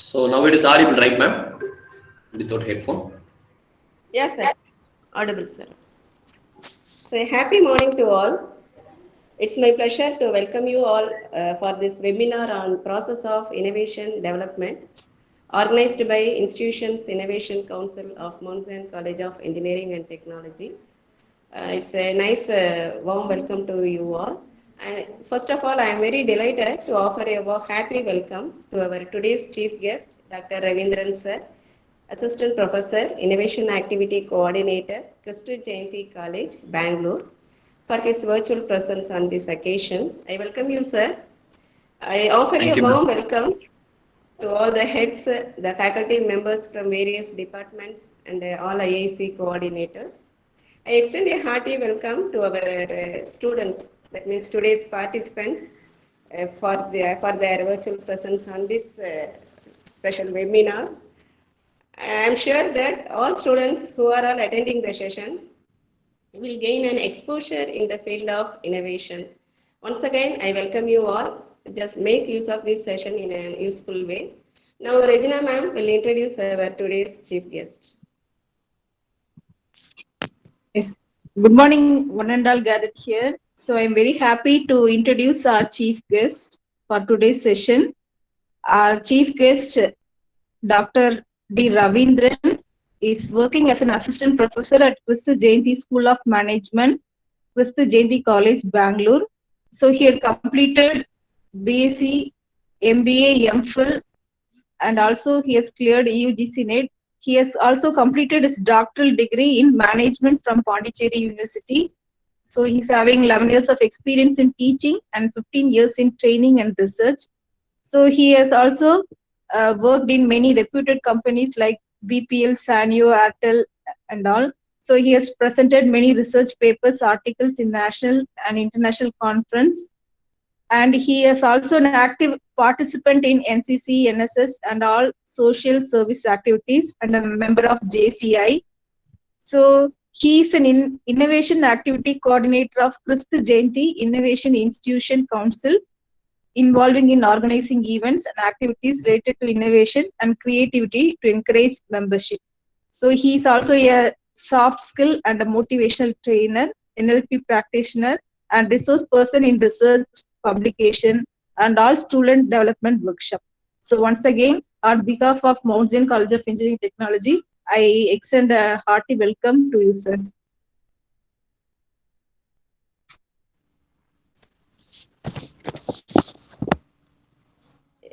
So now it is audible, right, ma'am? Without headphone? Yes, sir. Audible, sir. So happy morning to all. It's my pleasure to welcome you all for this webinar on process of innovation development organized by Institutions Innovation Council of Mount College of Engineering and Technology. It's a nice warm welcome to you all. And first of all, I am very delighted to offer a happy welcome to our today's chief guest, Dr. Ravindran sir, Assistant Professor, Innovation Activity Coordinator, Christy Jayanti College, Bangalore, for his virtual presence on this occasion. I welcome you, sir. I offer a warm welcome to all the heads, the faculty members from various departments, and all IIC coordinators. I extend a hearty welcome to our students, that means today's participants, for their virtual presence on this special webinar. I am sure that all students who are all attending the session will gain an exposure in the field of innovation. Once again, I welcome you all. Just make use of this session in a useful way. Now, Regina ma'am will introduce our today's chief guest. Yes. Good morning, one and all gathered here. So I'm very happy to introduce our chief guest for today's session. Our chief guest, Dr.D.RAVINDRAN, is working as an assistant professor at Christy Jayanti School of Management, Christy Jayanti College, Bangalore. So he had completed BSc, MBA, MPhil, and also he has cleared UGC NET. He has also completed his doctoral degree in management from Pondicherry University. So he's having 11 years of experience in teaching and 15 years in training and research. So he has also worked in many reputed companies like BPL, Sanyo, Airtel, and all. So he has presented many research papers, articles in national and international conference. And he is also an active participant in NCC, NSS, and all social service activities, and a member of JCI. So he is an innovation activity coordinator of Christy Jayanti Innovation Institution Council, involving in organizing events and activities related to innovation and creativity to encourage membership. So he is also a soft skill and a motivational trainer, NLP practitioner, and resource person in research, publication, and all student development workshop. So once again, on behalf of Mount Zion College of Engineering Technology, I extend a hearty welcome to you, sir.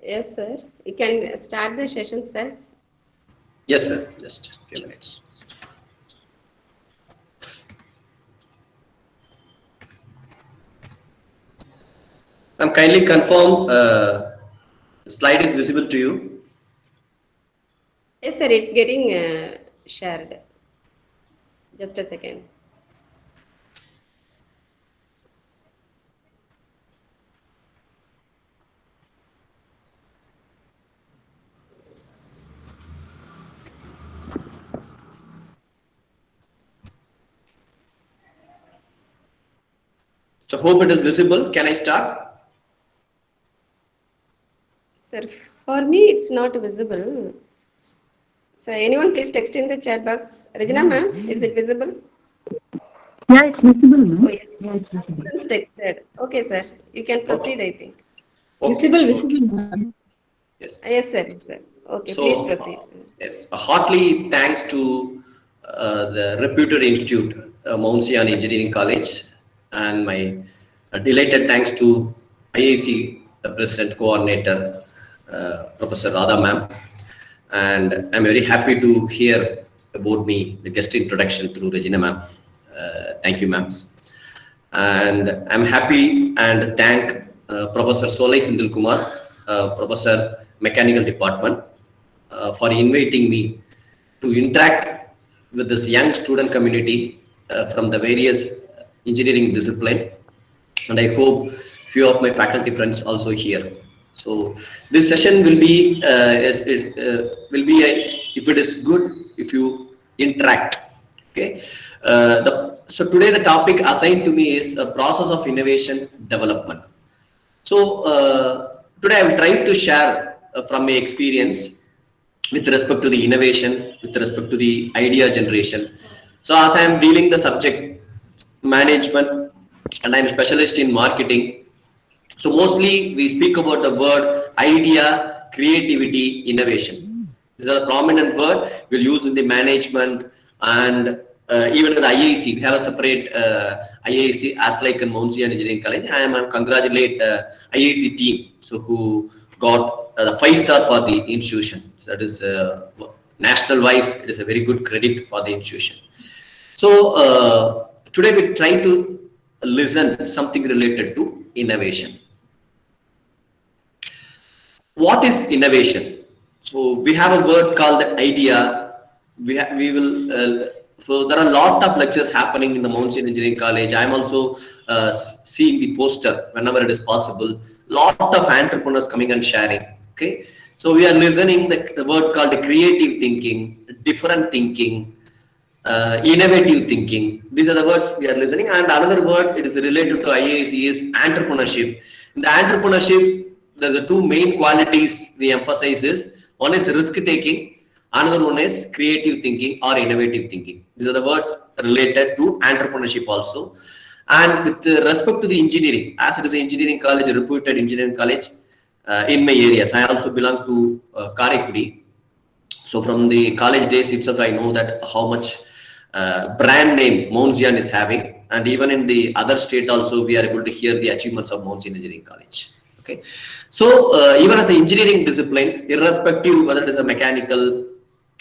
Yes, sir. You can start the session, sir. Yes, ma'am. Just a few minutes. I'm kindly confirm the slide is visible to you. Yes, sir. It's getting shared. Just a second. So hope it is visible. Can I start? Sir, for me, it's not visible. So anyone please text in the chat box. Regina ma'am, is it visible? Yeah, it's visible. Oh, yes. Yeah, it's visible. It's texted. Okay, sir. You can proceed, I think. Okay. Visible. Yes. Yes, sir. Okay, so, please proceed. Yes. A heartily thanks to the reputed institute, Mount Zion Engineering College, and my delighted thanks to IIC President Coordinator, Professor Radha ma'am. And I'm very happy to hear about me, the guest introduction through Regina ma'am. Thank you, ma'am. And I'm happy and thank Professor Solai Sindhil Kumar, Professor Mechanical Department, for inviting me to interact with this young student community from the various engineering discipline. And I hope few of my faculty friends also here. So this session will be if it is good, if you interact. Okay. So today the topic assigned to me is a process of innovation development. So today I will try to share from my experience with respect to the innovation, with respect to the idea generation. So as I am dealing the subject management and I am specialist in marketing, so mostly we speak about the word idea, creativity, innovation. These are the prominent word we'll use in the management, and even in the IIC, we have a separate IIC as like in Mount Zion Engineering College. I congratulate IIC team, so who got the 5-star for the institution. So that is national wise, it is a very good credit for the institution. So today we try to listen something related to innovation. What is innovation? So we have a word called idea. We will. So there are a lot of lectures happening in the Mount Zion Engineering College. I'm also seeing the poster whenever it is possible. Lot of entrepreneurs coming and sharing. Okay, so we are listening the word called creative thinking, different thinking, innovative thinking. These are the words we are listening. And another word it is related to IIC is entrepreneurship. In the entrepreneurship, there's the two main qualities we emphasize is one is risk taking. Another one is creative thinking or innovative thinking. These are the words related to entrepreneurship also. And with respect to the engineering, as it is an engineering college, a reputed engineering college in my areas, I also belong to Karikudi. So from the college days itself, I know that how much brand name Mount Zion is having. And even in the other state also, we are able to hear the achievements of Mount Zion Engineering College. Okay. So even as an engineering discipline, irrespective whether it is a mechanical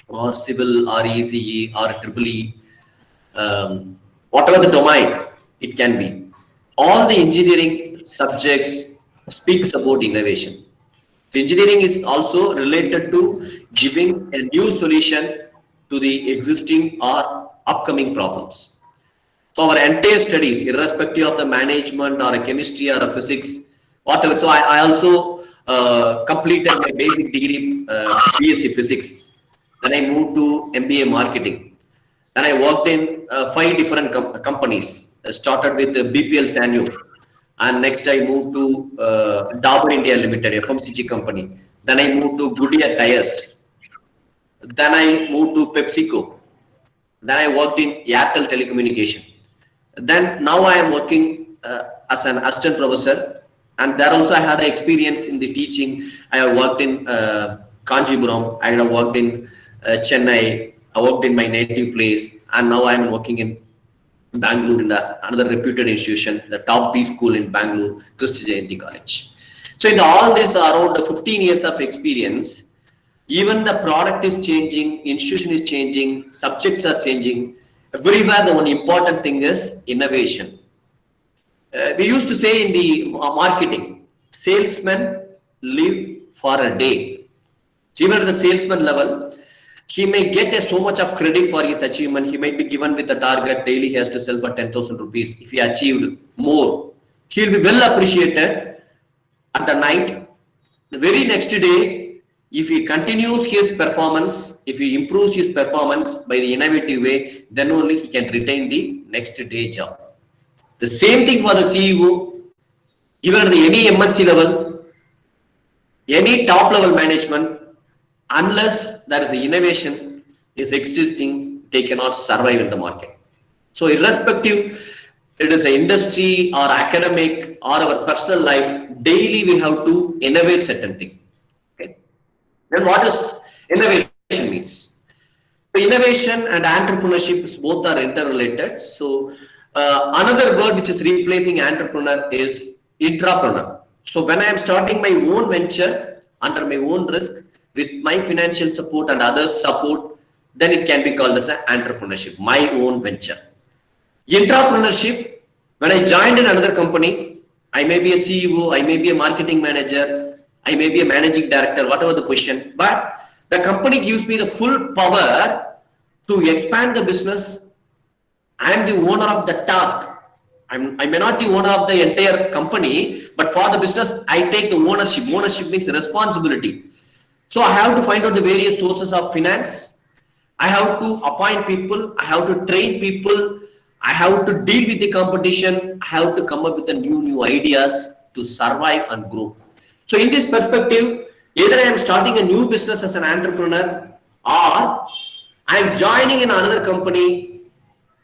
or civil or ECE or EEE, whatever the domain it can be, all the engineering subjects speaks about innovation. So engineering is also related to giving a new solution to the existing or upcoming problems. So our entire studies, irrespective of the management or a chemistry or a physics, whatever. So I also completed my basic degree BSc Physics. Then I moved to MBA Marketing. Then I worked in 5 different companies. I started with BPL Sanyo, and next I moved to Dabur India Limited, FMCG company. Then I moved to Goodyear Tires. Then I moved to PepsiCo. Then I worked in Airtel Telecommunication. Then now I am working as an assistant professor, and there also I had an experience in the teaching. I have worked in Kanjipuram. I have worked in Chennai. I worked in my native place, and now I am working in Bangalore in another reputed institution, the top B school in Bangalore, Christ Jayanti College. So in all this around 15 years of experience, even the product is changing, institution is changing, subjects are changing. Everywhere the one important thing is innovation. We used to say in the marketing, salesmen live for a day. So even at the salesman level, he may get so much of credit for his achievement. He might be given with a target daily he has to sell for 10,000 rupees. If he achieved more, he will be well appreciated at the night. The very next day, if he continues his performance, if he improves his performance by the innovative way, then only he can retain the next day job. The same thing for the CEO, even at any MNC level, any top level management, unless there is an innovation is existing, they cannot survive in the market. So irrespective, it is an industry or academic or our personal life, daily we have to innovate certain thing. Okay. Then what does innovation means? So innovation and entrepreneurship both are interrelated. So another word which is replacing entrepreneur is intrapreneur. So when I am starting my own venture under my own risk, with my financial support and others' support, then it can be called as an entrepreneurship, my own venture. Intrapreneurship, when I joined in another company, I may be a CEO, I may be a marketing manager, I may be a managing director, whatever the position, but the company gives me the full power to expand the business. I am the owner of the task. I may not be owner of the entire company, but for the business, I take the ownership. Ownership means responsibility. So I have to find out the various sources of finance. I have to appoint people. I have to train people. I have to deal with the competition. I have to come up with the new ideas to survive and grow. So in this perspective, Either I am starting a new business as an entrepreneur, or I am joining in another company.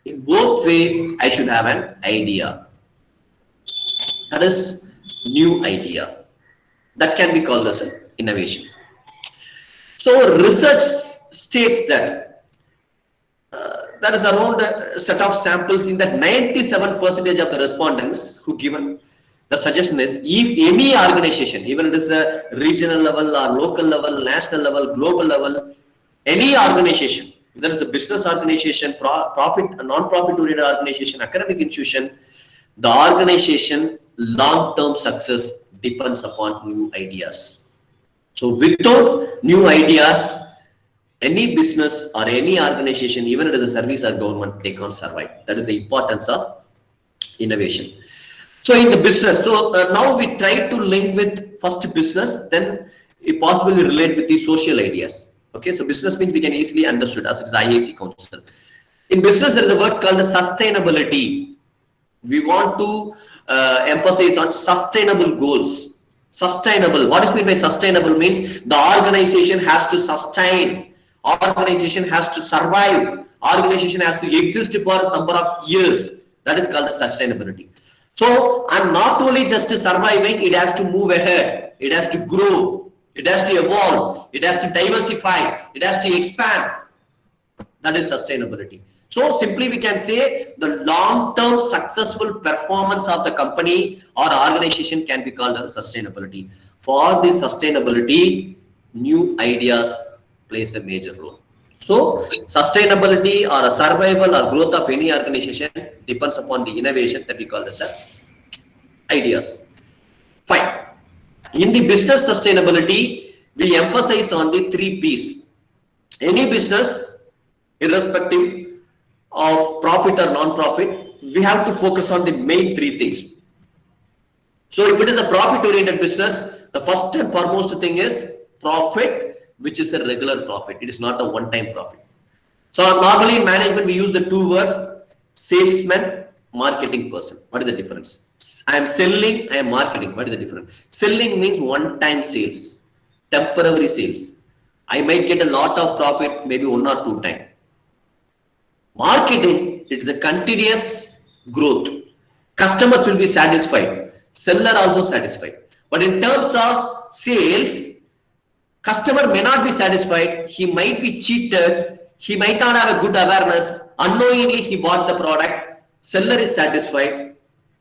In both way, I should have an idea. That is new idea. That can be called as an innovation. So research states that there is around a set of samples in that 97% of the respondents who given the suggestion is, if any organization, even it is a regional level or local level, national level, global level, any organization, if there is a business organization, profit, a non-profit oriented organization, academic institution, the organization long-term success depends upon new ideas. So without new ideas, any business or any organization, even if it is a service or government, they can't survive. That is the importance of innovation. So in the business, so now we try to link with first business, then it possibly relate with the social ideas. Okay, so business means we can easily understood as it's IIC council. In business, there is a word called sustainability. We want to emphasize on sustainable goals. Sustainable. What is meant by sustainable means the organization has to sustain. Organization has to survive. Organization has to exist for a number of years. That is called sustainability. So I'm not only just surviving, it has to move ahead. It has to grow. It has to evolve. It has to diversify. It has to expand. That is sustainability. So simply we can say the long-term successful performance of the company or organization can be called as sustainability. For this sustainability, new ideas plays a major role. So sustainability or a survival or growth of any organization depends upon the innovation that we call as ideas. Fine. In the business sustainability, we emphasize on the 3 P's. Any business, irrespective of profit or non-profit, we have to focus on the main 3 things. So if it is a profit-oriented business, the first and foremost thing is profit, which is a regular profit. It is not a one-time profit. So normally in management, we use the 2 words, salesman, marketing person. What is the difference? I am selling, I am marketing. What is the difference? Selling means one-time sales, temporary sales. I might get a lot of profit, maybe 1 or 2 times. Marketing, it is a continuous growth. Customers will be satisfied. Seller also satisfied. But in terms of sales, customer may not be satisfied. He might be cheated. He might not have a good awareness. Unknowingly, he bought the product. Seller is satisfied.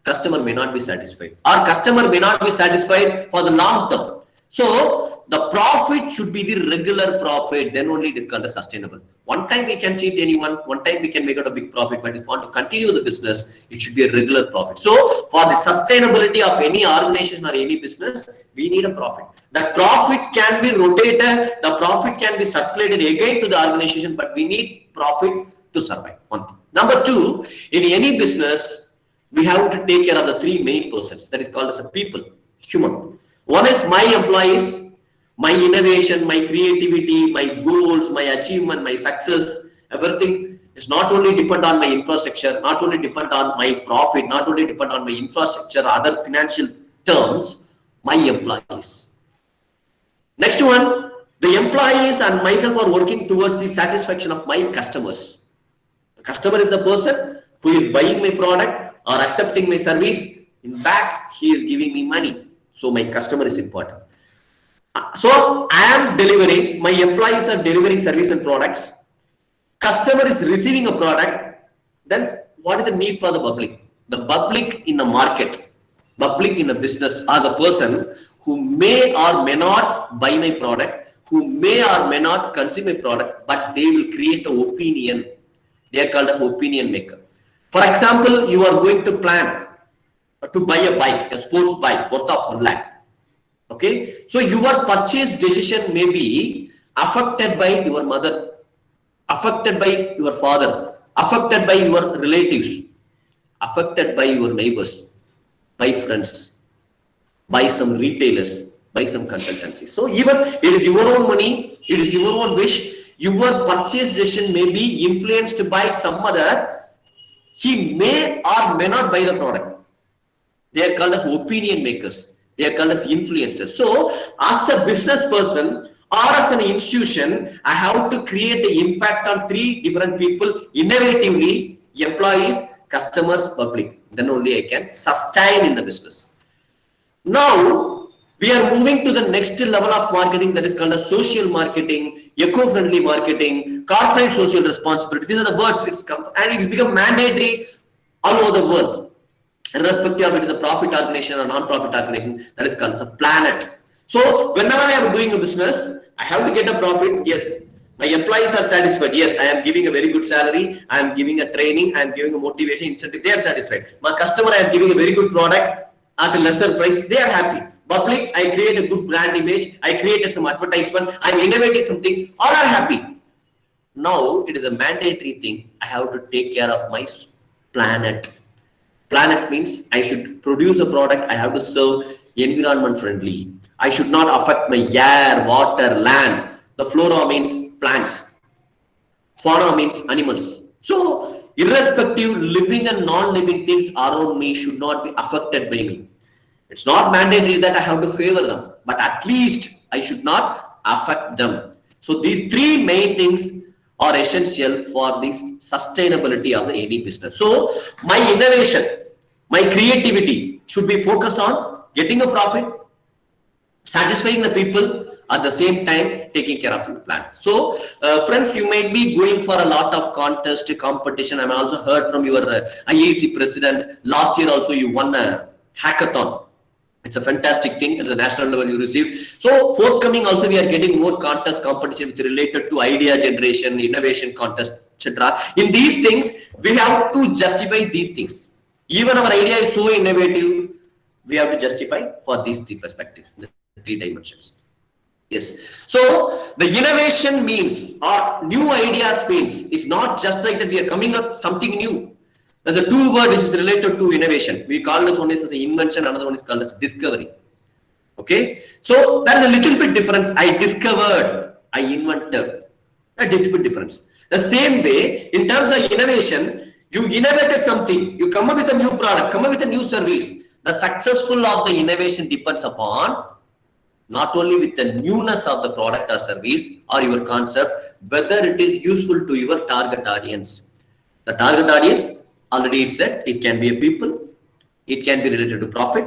Customer may not be satisfied. Or customer may not be satisfied for the long term. So the profit should be the regular profit, then only it is called as sustainable. One time we can cheat anyone, one time we can make out a big profit, but if we want to continue the business, it should be a regular profit. So for the sustainability of any organization or any business, we need a profit. That profit can be rotated, the profit can be circulated again to the organization, but we need profit to survive. One thing. Number 2, in any business, we have to take care of the 3 main persons. That is called as a people, human. One is my employees, my innovation, my creativity, my goals, my achievement, my success, everything is not only depend on my infrastructure, not only depend on my profit, not only depend on my infrastructure, other financial terms, my employees. Next one, the employees and myself are working towards the satisfaction of my customers. The customer is the person who is buying my product or accepting my service. In back, he is giving me money. So my customer is important. So I am delivering, my employees are delivering service and products. Customer is receiving a product. Then what is the need for the public? The public in the market, public in a business are the person who may or may not buy my product, who may or may not consume my product, but they will create an opinion. They are called as opinion maker. For example, you are going to plan to buy a bike, a sports bike worth of 1 lakh. Okay, so your purchase decision may be affected by your mother, affected by your father, affected by your relatives, affected by your neighbors, by friends, by some retailers, by some consultancies. So even it is your own money, it is your own wish, your purchase decision may be influenced by some other. He may or may not buy the product. They are called as opinion makers. They are called as influencers. So as a business person or as an institution, I have to create the impact on 3 different people innovatively: employees, customers, public. Then only I can sustain in the business. Now we are moving to the next level of marketing, that is called as social marketing, eco-friendly marketing, corporate social responsibility. These are the words it's come, and it's become mandatory all over the world, irrespective of it is a profit organization or non-profit organization. That is called as a planet. So whenever I am doing a business, I have to get a profit. Yes. My employees are satisfied. Yes, I am giving a very good salary. I am giving a training. I am giving a motivation incentive. They are satisfied. My customer, I am giving a very good product at a lesser price. They are happy. Public, I create a good brand image. I created some advertisement. I am innovating something. All are happy. Now it is a mandatory thing. I have to take care of my planet. Planet means I should produce a product. I have to serve environment friendly. I should not affect my air, water, land. The flora means plants. Fauna means animals. So irrespective, living and non-living things around me should not be affected by me. It's not mandatory that I have to favor them, but at least I should not affect them. So these 3 main things are essential for this sustainability of any business. So my innovation, my creativity should be focused on getting a profit, satisfying the people, at the same time taking care of the planet. So friends, you might be going for a lot of contest, competition. I also heard from your IIC president, last year also you won a hackathon. It's a fantastic thing. At the national level you received. So forthcoming also we are getting more contest competition related to idea generation, innovation contest, etc. In these things, we have to justify these things. Even our idea is so innovative, we have to justify for these 3 perspectives, the 3 dimensions. Yes. So the innovation means, or new ideas means, it's not just like that we are coming up something new. There's a 2 word which is related to innovation. We call this one as an invention, another one is called as discovery. Okay. So that is a little bit difference. I discovered, I invented. A little bit difference. The same way, in terms of innovation, you innovated something, you come up with a new product, come up with a new service. The successful of the innovation depends upon not only with the newness of the product or service or your concept, whether it is useful to your target audience. The target audience, already it said, it can be a people, it can be related to profit,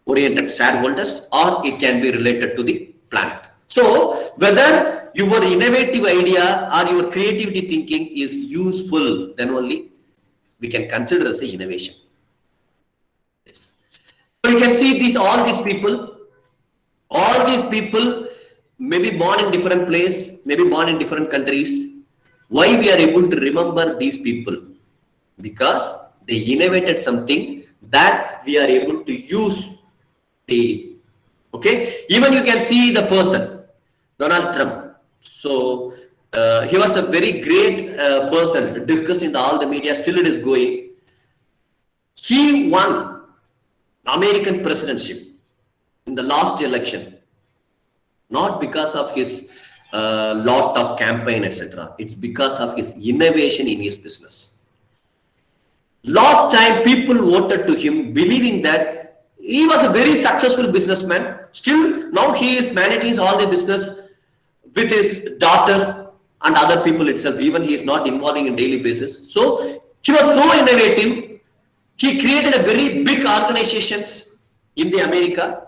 oriented shareholders, or it can be related to the planet. So whether your innovative idea or your creativity thinking is useful, then only we can consider as an innovation. Yes. So you can see all these people may be born in different place, maybe born in different countries. Why we are able to remember these people? Because they innovated something that we are able to use daily. Okay, even you can see the person, Donald Trump. So he was a very great person discussed in all the media. Still it is going. He won American presidency in the last election, not because of his lot of campaign, etc. It's because of his innovation in his business. Last time people voted to him believing that he was a very successful businessman. Still now he is managing all the business with his daughter and other people itself. Even he is not involving in daily basis. So he was so innovative. He created a very big organizations in the America.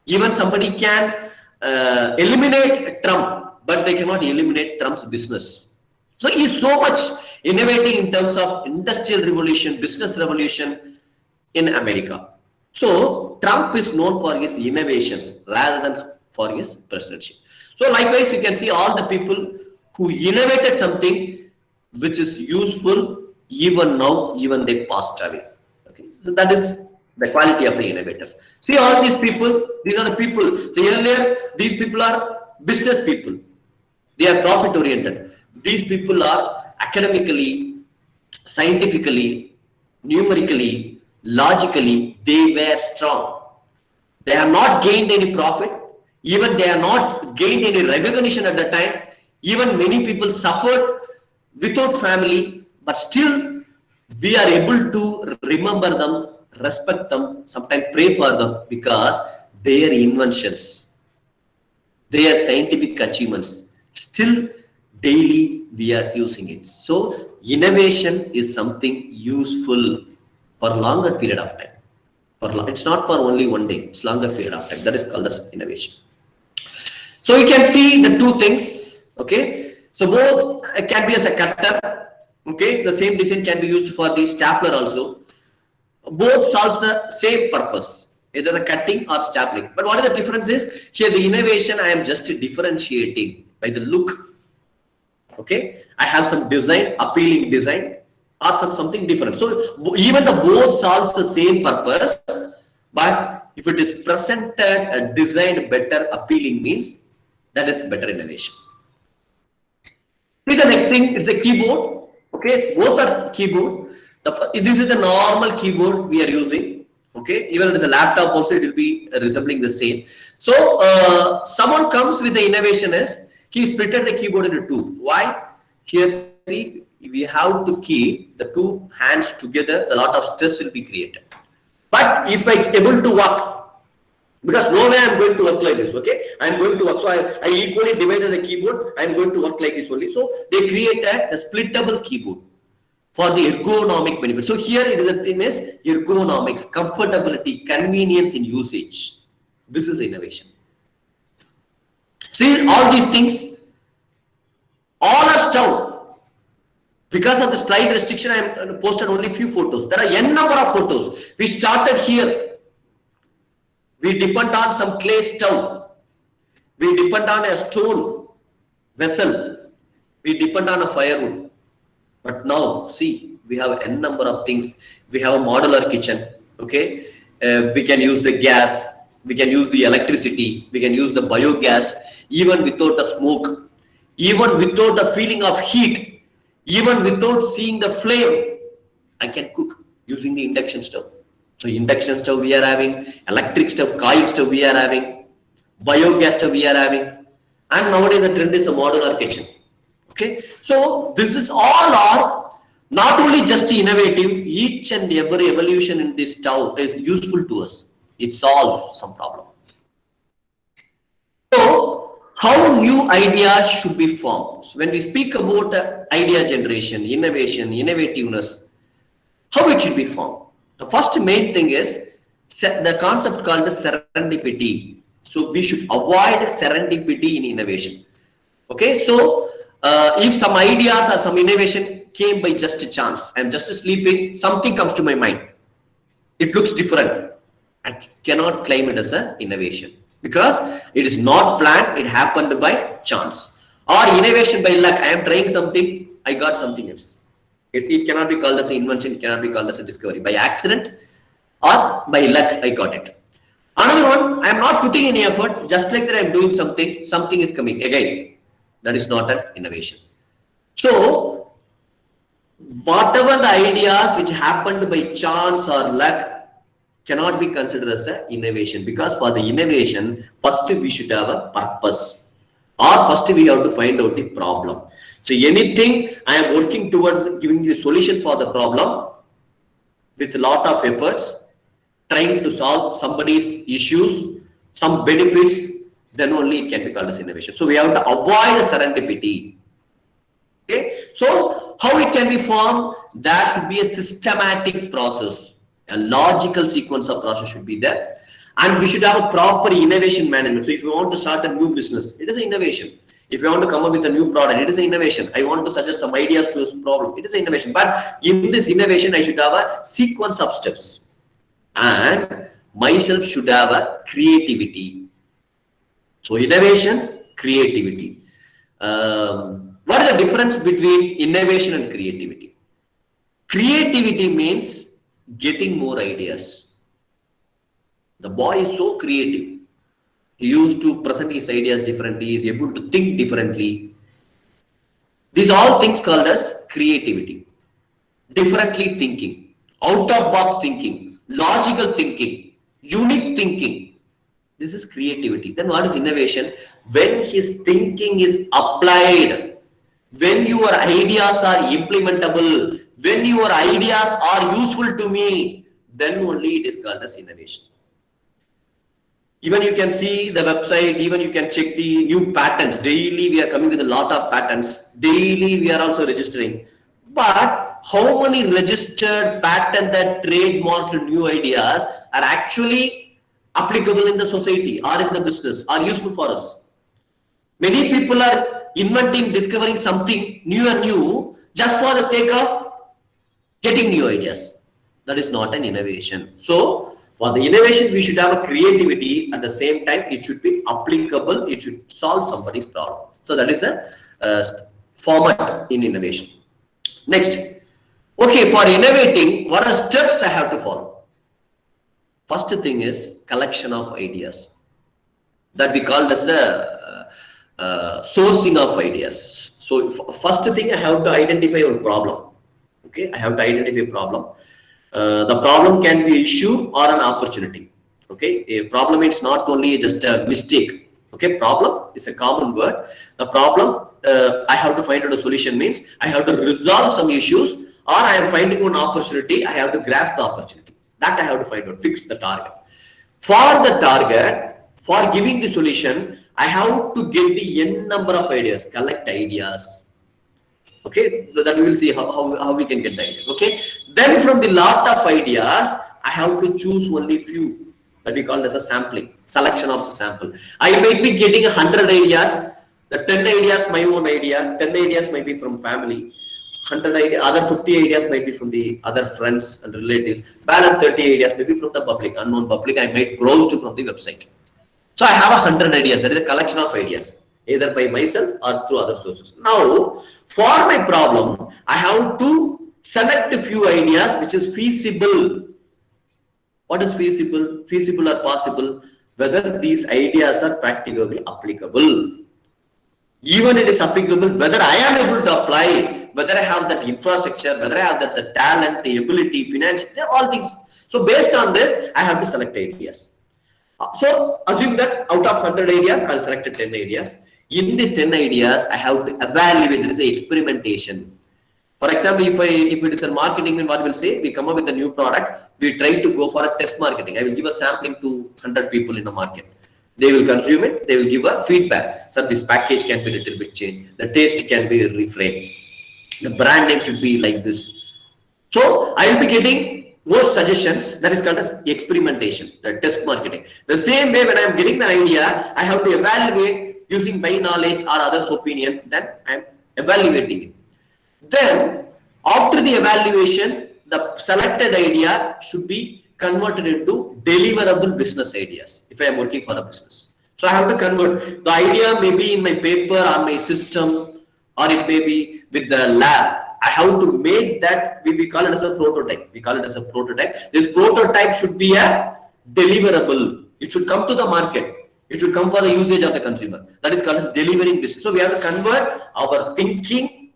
Even somebody can eliminate Trump, but they cannot eliminate Trump's business. So he is so much innovating in terms of industrial revolution, business revolution in America. So Trump is known for his innovations rather than for his presidency. So likewise, you can see all the people who innovated something which is useful even now, even they passed away. Okay, so that is the quality of the innovators. See all these people, these are the people. So earlier, these people are business people. They are profit oriented. These people are academically, scientifically, numerically, logically, they were strong. They have not gained any profit. Even they have not gained any recognition at the time. Even many people suffered without family, but still we are able to remember them respect them, sometimes pray for them, because their inventions, their scientific achievements, still daily we are using it. So innovation is something useful for longer period of time. It's not for only one day, it's longer period of time. That is called as innovation. So you can see the two things, okay? So both can be as a cutter, okay? The same design can be used for the stapler also. Both solves the same purpose, either the cutting or stapling. But what is the difference is, here the innovation I am just differentiating by the look, okay? I have some design, appealing design, or something different. So even the both solves the same purpose, but if it is presented, designed better, appealing, means that is better innovation. See the next thing, it's a keyboard. Okay, both are keyboard. This is the normal keyboard we are using. Okay, even if it is a laptop also, it will be resembling the same. So someone comes with the innovation is, he splitted the keyboard into two. Why? Here see, we have to keep the two hands together, a lot of stress will be created. But if I am able to work, because no way I am going to work like this, okay? I am going to work, so I equally divided the keyboard, I am going to work like this only. So they created a splittable keyboard for the ergonomic benefit. So here it is a thing is ergonomics, comfortability, convenience in usage. This is innovation. See, all these things, all are stowed. Because of the slide restriction, I am posted only few photos. There are n number of photos. We started here. We depend on some clay stove. We depend on a stone vessel. We depend on a firewood. But now, see, we have n number of things. We have a modular kitchen. Okay, we can use the gas. We can use the electricity. We can use the biogas, even without a smoke, even without a feeling of heat, even without seeing the flame. I can cook using the induction stove. So induction stove we are having, electric stove, coil stove we are having, biogas stove we are having, and nowadays the trend is a modular kitchen. Okay, so this is all are not only just innovative, each and every evolution in this stove is useful to us. It solves some problem. So how new ideas should be formed? So when we speak about idea generation, innovation, innovativeness, how it should be formed? The first main thing is the concept called serendipity. So we should avoid serendipity in innovation. Okay, so if some ideas or some innovation came by just a chance, I'm just sleeping, something comes to my mind. It looks different. I cannot claim it as an innovation because it is not planned, it happened by chance. Or innovation by luck, I am trying something, I got something else. It cannot be called as an invention, it cannot be called as a discovery. By accident or by luck, I got it. Another one, I am not putting any effort, just like that I am doing something, something is coming. Again, that is not an innovation. So, whatever the ideas which happened by chance or luck cannot be considered as an innovation, because for the innovation, first we should have a purpose, or first we have to find out the problem. So anything I am working towards giving you a solution for the problem with a lot of efforts, trying to solve somebody's issues, some benefits, then only it can be called as innovation. So we have to avoid the serendipity. Okay, so how it can be formed? There should be a systematic process, a logical sequence of process should be there, and we should have a proper innovation management. So if you want to start a new business, it is an innovation. If you want to come up with a new product, it is an innovation. I want to suggest some ideas to this problem, it is an innovation. But in this innovation, I should have a sequence of steps, and myself should have a creativity. So innovation, creativity. What is the difference between innovation and creativity? Creativity means getting more ideas. The boy is so creative. He used to present his ideas differently. He is able to think differently. These are all things called as creativity. Differently thinking, out of box thinking, logical thinking, unique thinking. This is creativity. Then what is innovation? When his thinking is applied, when your ideas are implementable, when your ideas are useful to me, then only it is called as innovation. Even you can see the website, even you can check the new patents. Daily we are coming with a lot of patents. Daily we are also registering. But how many registered, patented, trademarked new ideas are actually applicable in the society or in the business, are useful for us? Many people are inventing, discovering something new and new just for the sake of getting new ideas. That is not an innovation. So for the innovation, we should have a creativity. At the same time, it should be applicable. It should solve somebody's problem. So that is a format in innovation. Next, okay, for innovating, what are steps I have to follow? First thing is collection of ideas. That we call as a sourcing of ideas. So first thing, I have to identify a problem. Okay, I have to identify a problem. The problem can be an issue or an opportunity. Okay, a problem is not only just a mistake. Okay, problem is a common word. The problem, I have to find out a solution means I have to resolve some issues, or I am finding an opportunity, I have to grasp the opportunity. That I have to find out, fix the target. For the target, for giving the solution, I have to get the n number of ideas, collect ideas. Okay, so that we will see how we can get the ideas. Okay, then from the lot of ideas, I have to choose only few, that we call as a sampling, selection of the sample. I might be getting 100 ideas, the 10 ideas my own idea, 10 ideas might be from family, 100 ideas, other 50 ideas might be from the other friends and relatives, balance 30 ideas maybe from the public, unknown public, I might browse to from the website. So I have 100 ideas, that is a collection of ideas, either by myself or through other sources. Now, for my problem, I have to select a few ideas which is feasible. What is feasible? Feasible or possible? Whether these ideas are practically applicable. Even it is applicable, whether I am able to apply, whether I have that infrastructure, whether I have that the talent, the ability, finance, all things. So based on this, I have to select ideas. So assume that out of 100 ideas, I'll select 10 ideas. In the 10 ideas, I have to evaluate. There is a experimentation. For example, if it is a marketing, then what we'll say, we come up with a new product, we try to go for a test marketing. I will give a sampling to 100 people in the market. They will consume it, they will give a feedback. So this package can be a little bit changed. The taste can be reframed. The brand name should be like this. So I will be getting more suggestions. That is called as experimentation, the test marketing. The same way when I am getting the idea, I have to evaluate using my knowledge or others' opinion, then I am evaluating it. Then after the evaluation, the selected idea should be converted into deliverable business ideas if I am working for a business. So I have to convert. The idea may be in my paper or my system, or it may be with the lab. I have to make that, we call it as a prototype. We call it as a prototype. This prototype should be a deliverable. It should come to the market. It should come for the usage of the consumer. That is called as delivering business. So we have to convert our thinking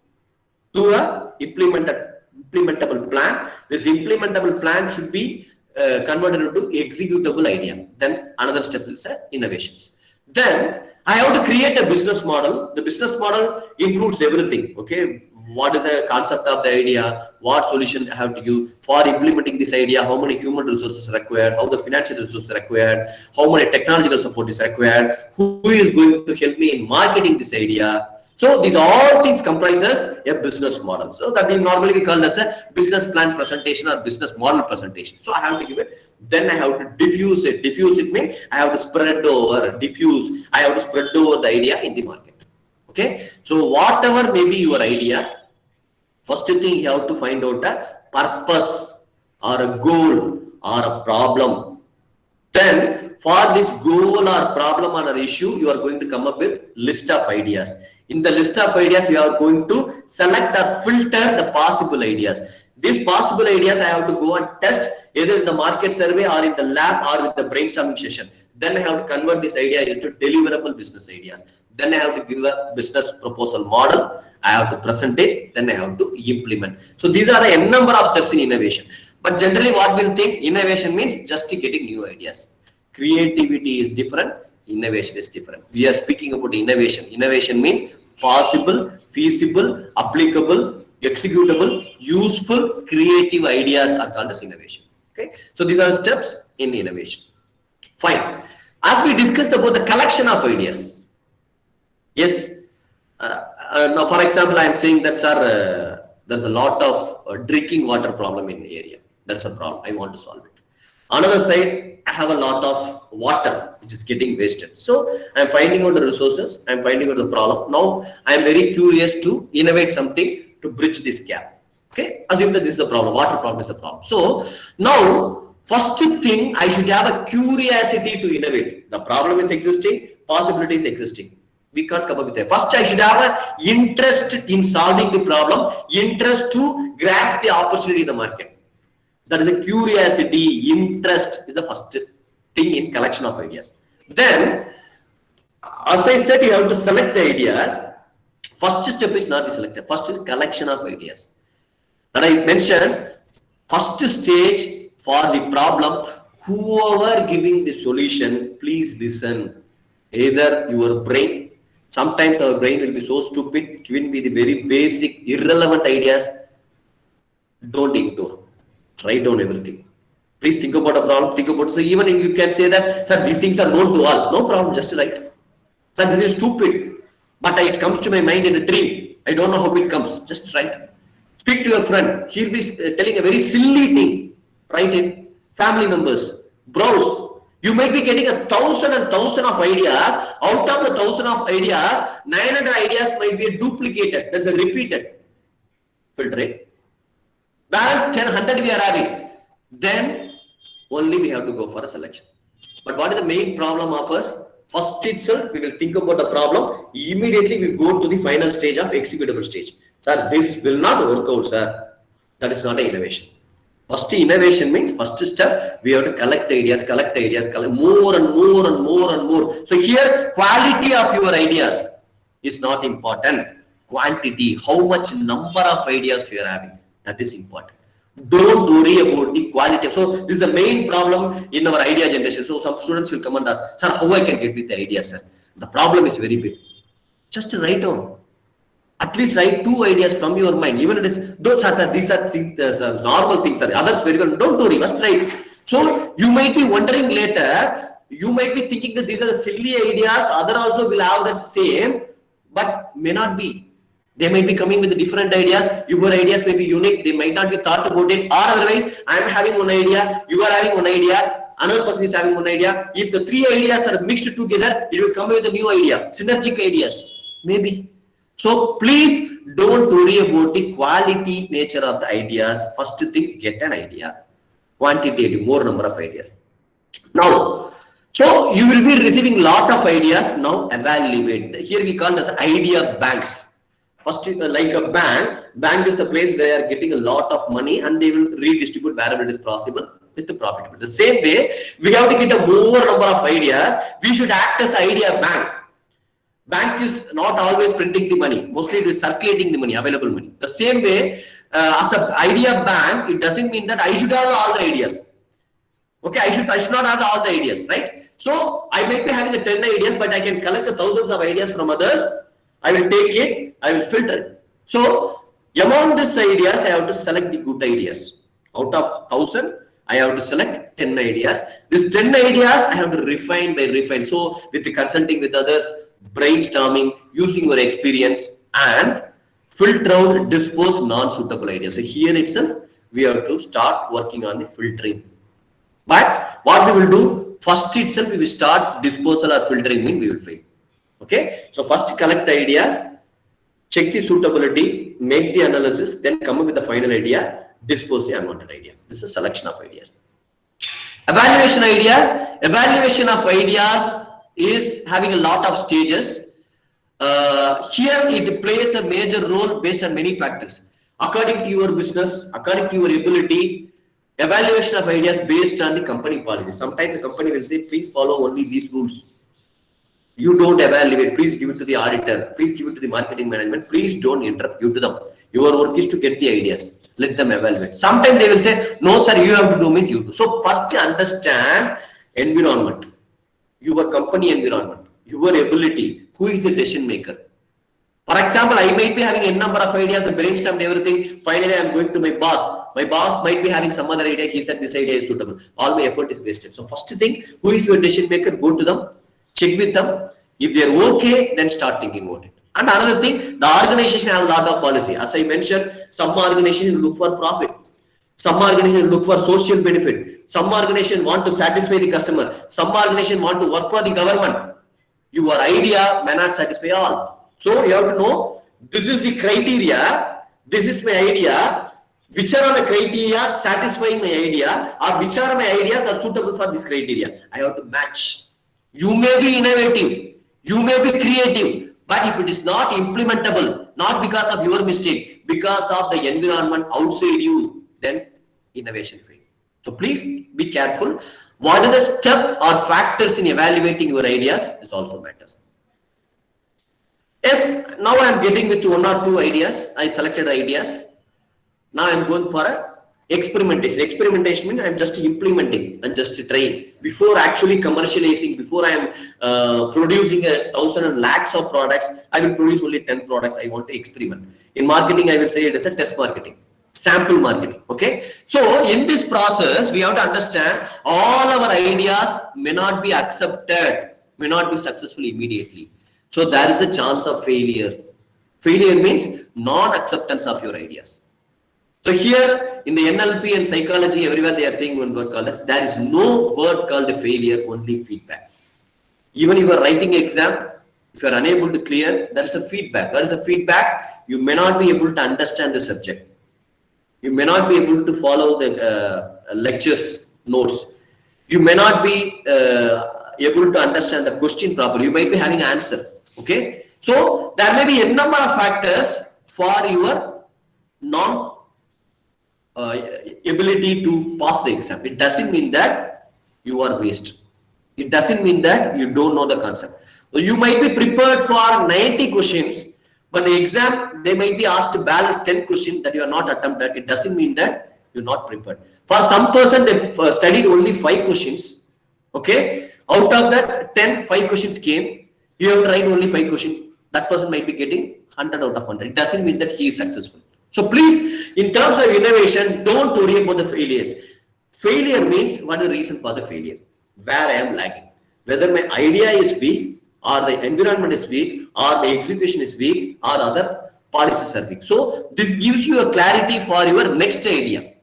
to a implementable plan. This implementable plan should be converted into executable idea. Then another step is innovations. Then I have to create a business model. The business model includes everything. Okay, what is the concept of the idea? What solution I have to give for implementing this idea? How many human resources are required? How the financial resources are required? How many technological support is required? Who is going to help me in marketing this idea? So these all things comprises a business model. So that we normally call as a business plan presentation or business model presentation. So I have to give it. Then I have to diffuse it. Diffuse it means I have to spread over, diffuse. I have to spread over the idea in the market. Okay. So whatever may be your idea, first thing you have to find out a purpose or a goal or a problem. Then for this goal or problem or an issue, you are going to come up with list of ideas. In the list of ideas, you are going to select or filter the possible ideas. These possible ideas I have to go and test either in the market survey or in the lab or with the brainstorming session. Then I have to convert this idea into deliverable business ideas. Then I have to give a business proposal model. I have to present it. Then I have to implement. So these are the n number of steps in innovation. But generally what we'll think innovation means just getting new ideas. Creativity is different. Innovation is different. We are speaking about innovation. Innovation means possible, feasible, applicable, executable, useful, creative ideas are called as innovation. Okay, so these are steps in innovation. Fine. As we discussed about the collection of ideas, yes. Now, for example, I am saying that, sir, there's a lot of drinking water problem in the area. That's a problem. I want to solve it. Another side, I have a lot of water which is getting wasted. So I'm finding out the resources. I'm finding out the problem. Now I'm very curious to innovate something to bridge this gap. Okay, assume that this is the problem. Water problem is the problem. So now, first thing, I should have a curiosity to innovate. The problem is existing. Possibility is existing. We can't come up with that. First, I should have an interest in solving the problem, interest to grasp the opportunity in the market. That is a curiosity, interest is the first thing in collection of ideas. Then, as I said, you have to select the ideas. First step is not the selected. First is collection of ideas. That I mentioned, first stage for the problem, whoever giving the solution, please listen. Either your brain, sometimes our brain will be so stupid, giving me the very basic, irrelevant ideas. Don't ignore. Write down everything. Please think about a problem, think about, so even if you can say that, sir, these things are known to all, no problem, just write. Sir, this is stupid, but it comes to my mind in a dream. I don't know how it comes, just write. Speak to your friend, he'll be telling a very silly thing. Write it. Family members, browse. You might be getting 1,000 and 1,000 of ideas. Out of the 1,000 of ideas, 900 ideas might be duplicated. That's a repeated filtering. Balance 100 we are having. Then only we have to go for a selection. But what is the main problem of us? First itself, we will think about the problem. Immediately we go to the final stage of executable stage. Sir, this will not work out, sir. That is not an innovation. First innovation means first step, we have to collect ideas, collect more and more and more and more. So here, quality of your ideas is not important. Quantity, how much number of ideas you are having, that is important. Don't worry about the quality. So this is the main problem in our idea generation. So some students will come and ask, sir, how I can get with the idea, sir? The problem is very big. Just write down. At least write 2 ideas from your mind. Even it is, those are these are things, normal things. Others very well. Don't worry, must write. So you might be wondering later. You might be thinking that these are silly ideas. Other also will have that same, but may not be. They might be coming with different ideas. Your ideas may be unique. They might not be thought about it. Or otherwise, I am having one idea. You are having one idea. Another person is having one idea. If the 3 ideas are mixed together, it will come with a new idea. Synergistic ideas. Maybe. So please don't worry about the quality nature of the ideas. First thing, get an idea. Quantity, more number of ideas. Now, so you will be receiving lot of ideas. Now evaluate. Here we call this idea banks. First, like a bank is the place where they are getting a lot of money and they will redistribute wherever it is possible with the profit. The same way, we have to get a more number of ideas. We should act as idea bank. Bank is not always printing the money. Mostly it is circulating the money, available money. The same way, as an idea bank, it doesn't mean that I should have all the ideas. Okay, I should not have all the ideas, right? So I might be having 10 ideas, but I can collect the thousands of ideas from others. I will take it, I will filter it. So among these ideas, I have to select the good ideas. Out of 1,000, I have to select 10 ideas. These 10 ideas, I have to refine by refine. So with the consulting with others, brainstorming, using your experience, and filter out, dispose non-suitable ideas. So here itself, we have to start working on the filtering. But what we will do, first itself, we will start disposal or filtering, mean we will fail. Okay, so first collect the ideas, check the suitability, make the analysis, then come up with the final idea, dispose the unwanted idea. This is selection of ideas. Evaluation idea. Evaluation of ideas is having a lot of stages. Here it plays a major role based on many factors. According to your business, according to your ability, evaluation of ideas based on the company policy. Sometimes the company will say, please follow only these rules. You don't evaluate, please give it to the auditor, please give it to the marketing management, please don't interrupt, give to them. Your work is to get the ideas, let them evaluate. Sometimes they will say, no sir, you have to do it, you do. So first understand environment, your company environment, your ability, who is the decision maker. For example, I might be having a number of ideas, I brainstormed everything. Finally, I am going to my boss. My boss might be having some other idea. He said this idea is suitable. All my effort is wasted. So first thing, who is your decision maker? Go to them, check with them. If they are okay, then start thinking about it. And another thing, the organization has a lot of policy. As I mentioned, some organizations look for profit. Some organizations look for social benefit. Some organizations want to satisfy the customer. Some organizations want to work for the government. Your idea may not satisfy all. So you have to know, this is the criteria, this is my idea, which are the criteria satisfying my idea, or which are my ideas are suitable for this criteria. I have to match. You may be innovative, you may be creative, but if it is not implementable, not because of your mistake, because of the environment outside you, then innovation fails. So please be careful. What are the steps or factors in evaluating your ideas? This also matters. Yes, now I am getting with one or two ideas. I selected ideas. Now I am going for a experimentation. Experimentation means I am just implementing and just trying. Before actually commercializing, before I am producing 1,000 and lakhs of products, I will produce only 10 products. I want to experiment. In marketing, I will say it is a test marketing. Sample marketing. Okay. So in this process, we have to understand all our ideas may not be accepted, may not be successful immediately. So there is a chance of failure. Failure means non-acceptance of your ideas. So here in the NLP and psychology, everywhere they are saying one word called as, there is no word called failure, only feedback. Even if you are writing an exam, if you are unable to clear, there is a feedback. What is the feedback? You may not be able to understand the subject. You may not be able to follow the lectures, notes. You may not be able to understand the question properly. You might be having an answer. Okay. So there may be a number of factors for your ability to pass the exam. It doesn't mean that you are waste. It doesn't mean that you don't know the concept. So you might be prepared for 90 questions, but the exam, they might be asked to balance 10 questions that you are not attempted. It doesn't mean that you're not prepared. For some person, they studied only 5 questions. Okay. Out of that, 5 questions came. You have to write only 5 questions. That person might be getting 100 out of 100. It doesn't mean that he is successful. So please, in terms of innovation, don't worry about the failures. Failure means what is the reason for the failure? Where I am lagging. Whether my idea is weak, or the environment is weak, or the execution is weak, or other policies are weak. So this gives you a clarity for your next idea.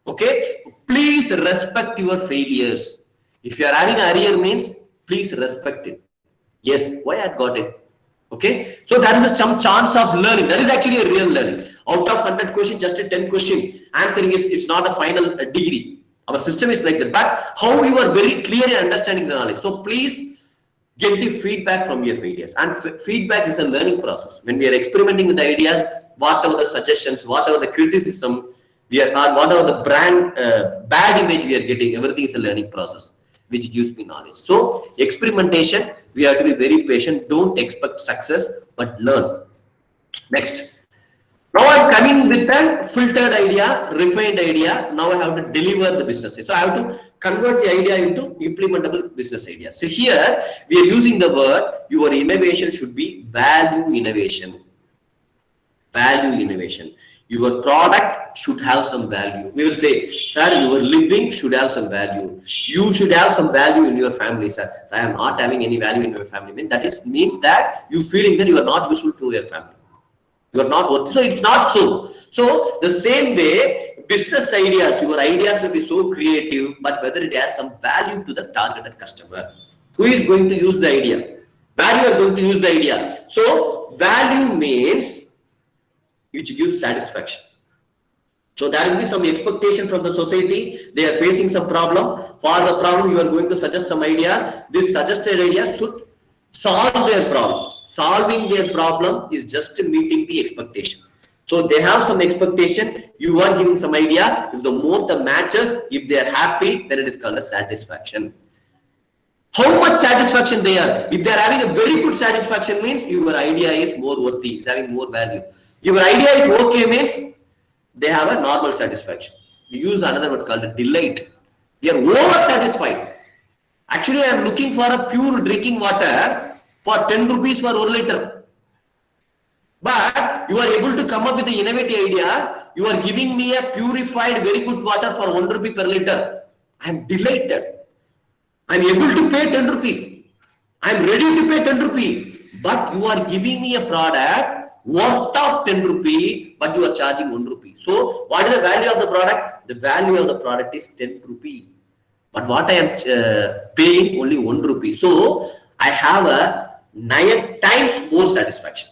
Okay? Please respect your failures. If you are having an arrear means, please respect it. Yes, why I got it? Okay, so there is some chance of learning. That is actually a real learning. Out of 100 questions, just a 10 question answering is, it's not a final degree. Our system is like that. But how you are very clear in understanding the knowledge. So please get the feedback from your failures. And feedback is a learning process. When we are experimenting with the ideas, whatever the suggestions, whatever the criticism, whatever the brand bad image we are getting, everything is a learning process, which gives me knowledge. So experimentation, we have to be very patient. Don't expect success, but learn. Next. Now I'm coming with a filtered idea, refined idea. Now I have to deliver the business. So I have to convert the idea into implementable business ideas. So here we are using the word, your innovation should be value innovation. Value innovation. Your product should have some value. We will say, sir, your living should have some value. You should have some value in your family, sir. So I am not having any value in your family. That means that you feeling that you are not useful to your family. You are not worth it. So it's not so. So the same way, business ideas, your ideas may be so creative, but whether it has some value to the targeted customer. Who is going to use the idea? Where you are going to use the idea. So value means which gives satisfaction. So there will be some expectation from the society. They are facing some problem. For the problem, you are going to suggest some ideas. This suggested ideas should solve their problem. Solving their problem is just meeting the expectation. So they have some expectation. You are giving some idea. If the more the matches, if they are happy, then it is called a satisfaction. How much satisfaction they are? If they are having a very good satisfaction means your idea is more worthy, it's having more value. Your idea is okay means they have a normal satisfaction. You use another word called a delight. They are over satisfied. Actually, I am looking for a pure drinking water for 10 rupees for 1 liter. But you are able to come up with the innovative idea. You are giving me a purified, very good water for 1 rupee per liter. I am delighted. I am able to pay 10 rupee. I am ready to pay 10 rupee. But you are giving me a product worth of 10 rupee, but you are charging 1 rupee. So what is the value of the product? The value of the product is 10 rupee. But what I am paying only 1 rupee. So I have a 9 times more satisfaction.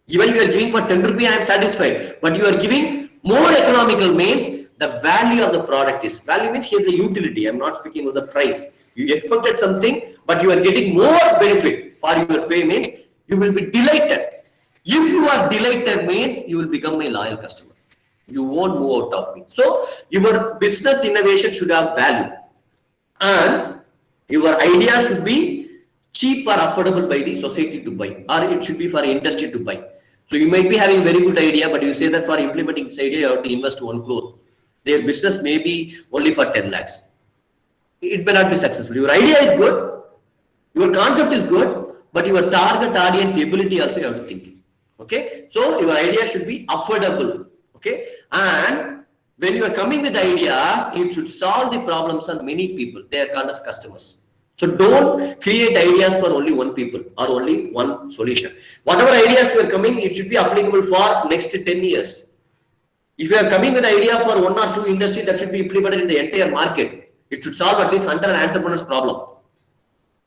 Even you are giving for 10 rupee, I am satisfied. But you are giving more economical means the value of the product is. Value means here's a utility. I am not speaking of the price. You expected something, but you are getting more benefit for your pay means you will be delighted. If you are delighted means you will become my loyal customer. You won't move out of me. So your business innovation should have value. And your idea should be cheap or affordable by the society to buy, or it should be for industry to buy. So you might be having a very good idea, but you say that for implementing this idea, you have to invest 1 crore. Their business may be only for 10 lakhs. It may not be successful. Your idea is good, your concept is good, but your target audience ability also you have to think. Okay, so your idea should be affordable. Okay, and when you are coming with ideas, it should solve the problems of many people. They are called as customers. So don't create ideas for only one people or only one solution. Whatever ideas you are coming, it should be applicable for next 10 years. If you are coming with idea for 1 or 2 industries that should be implemented in the entire market, it should solve at least 100 entrepreneurs' problem.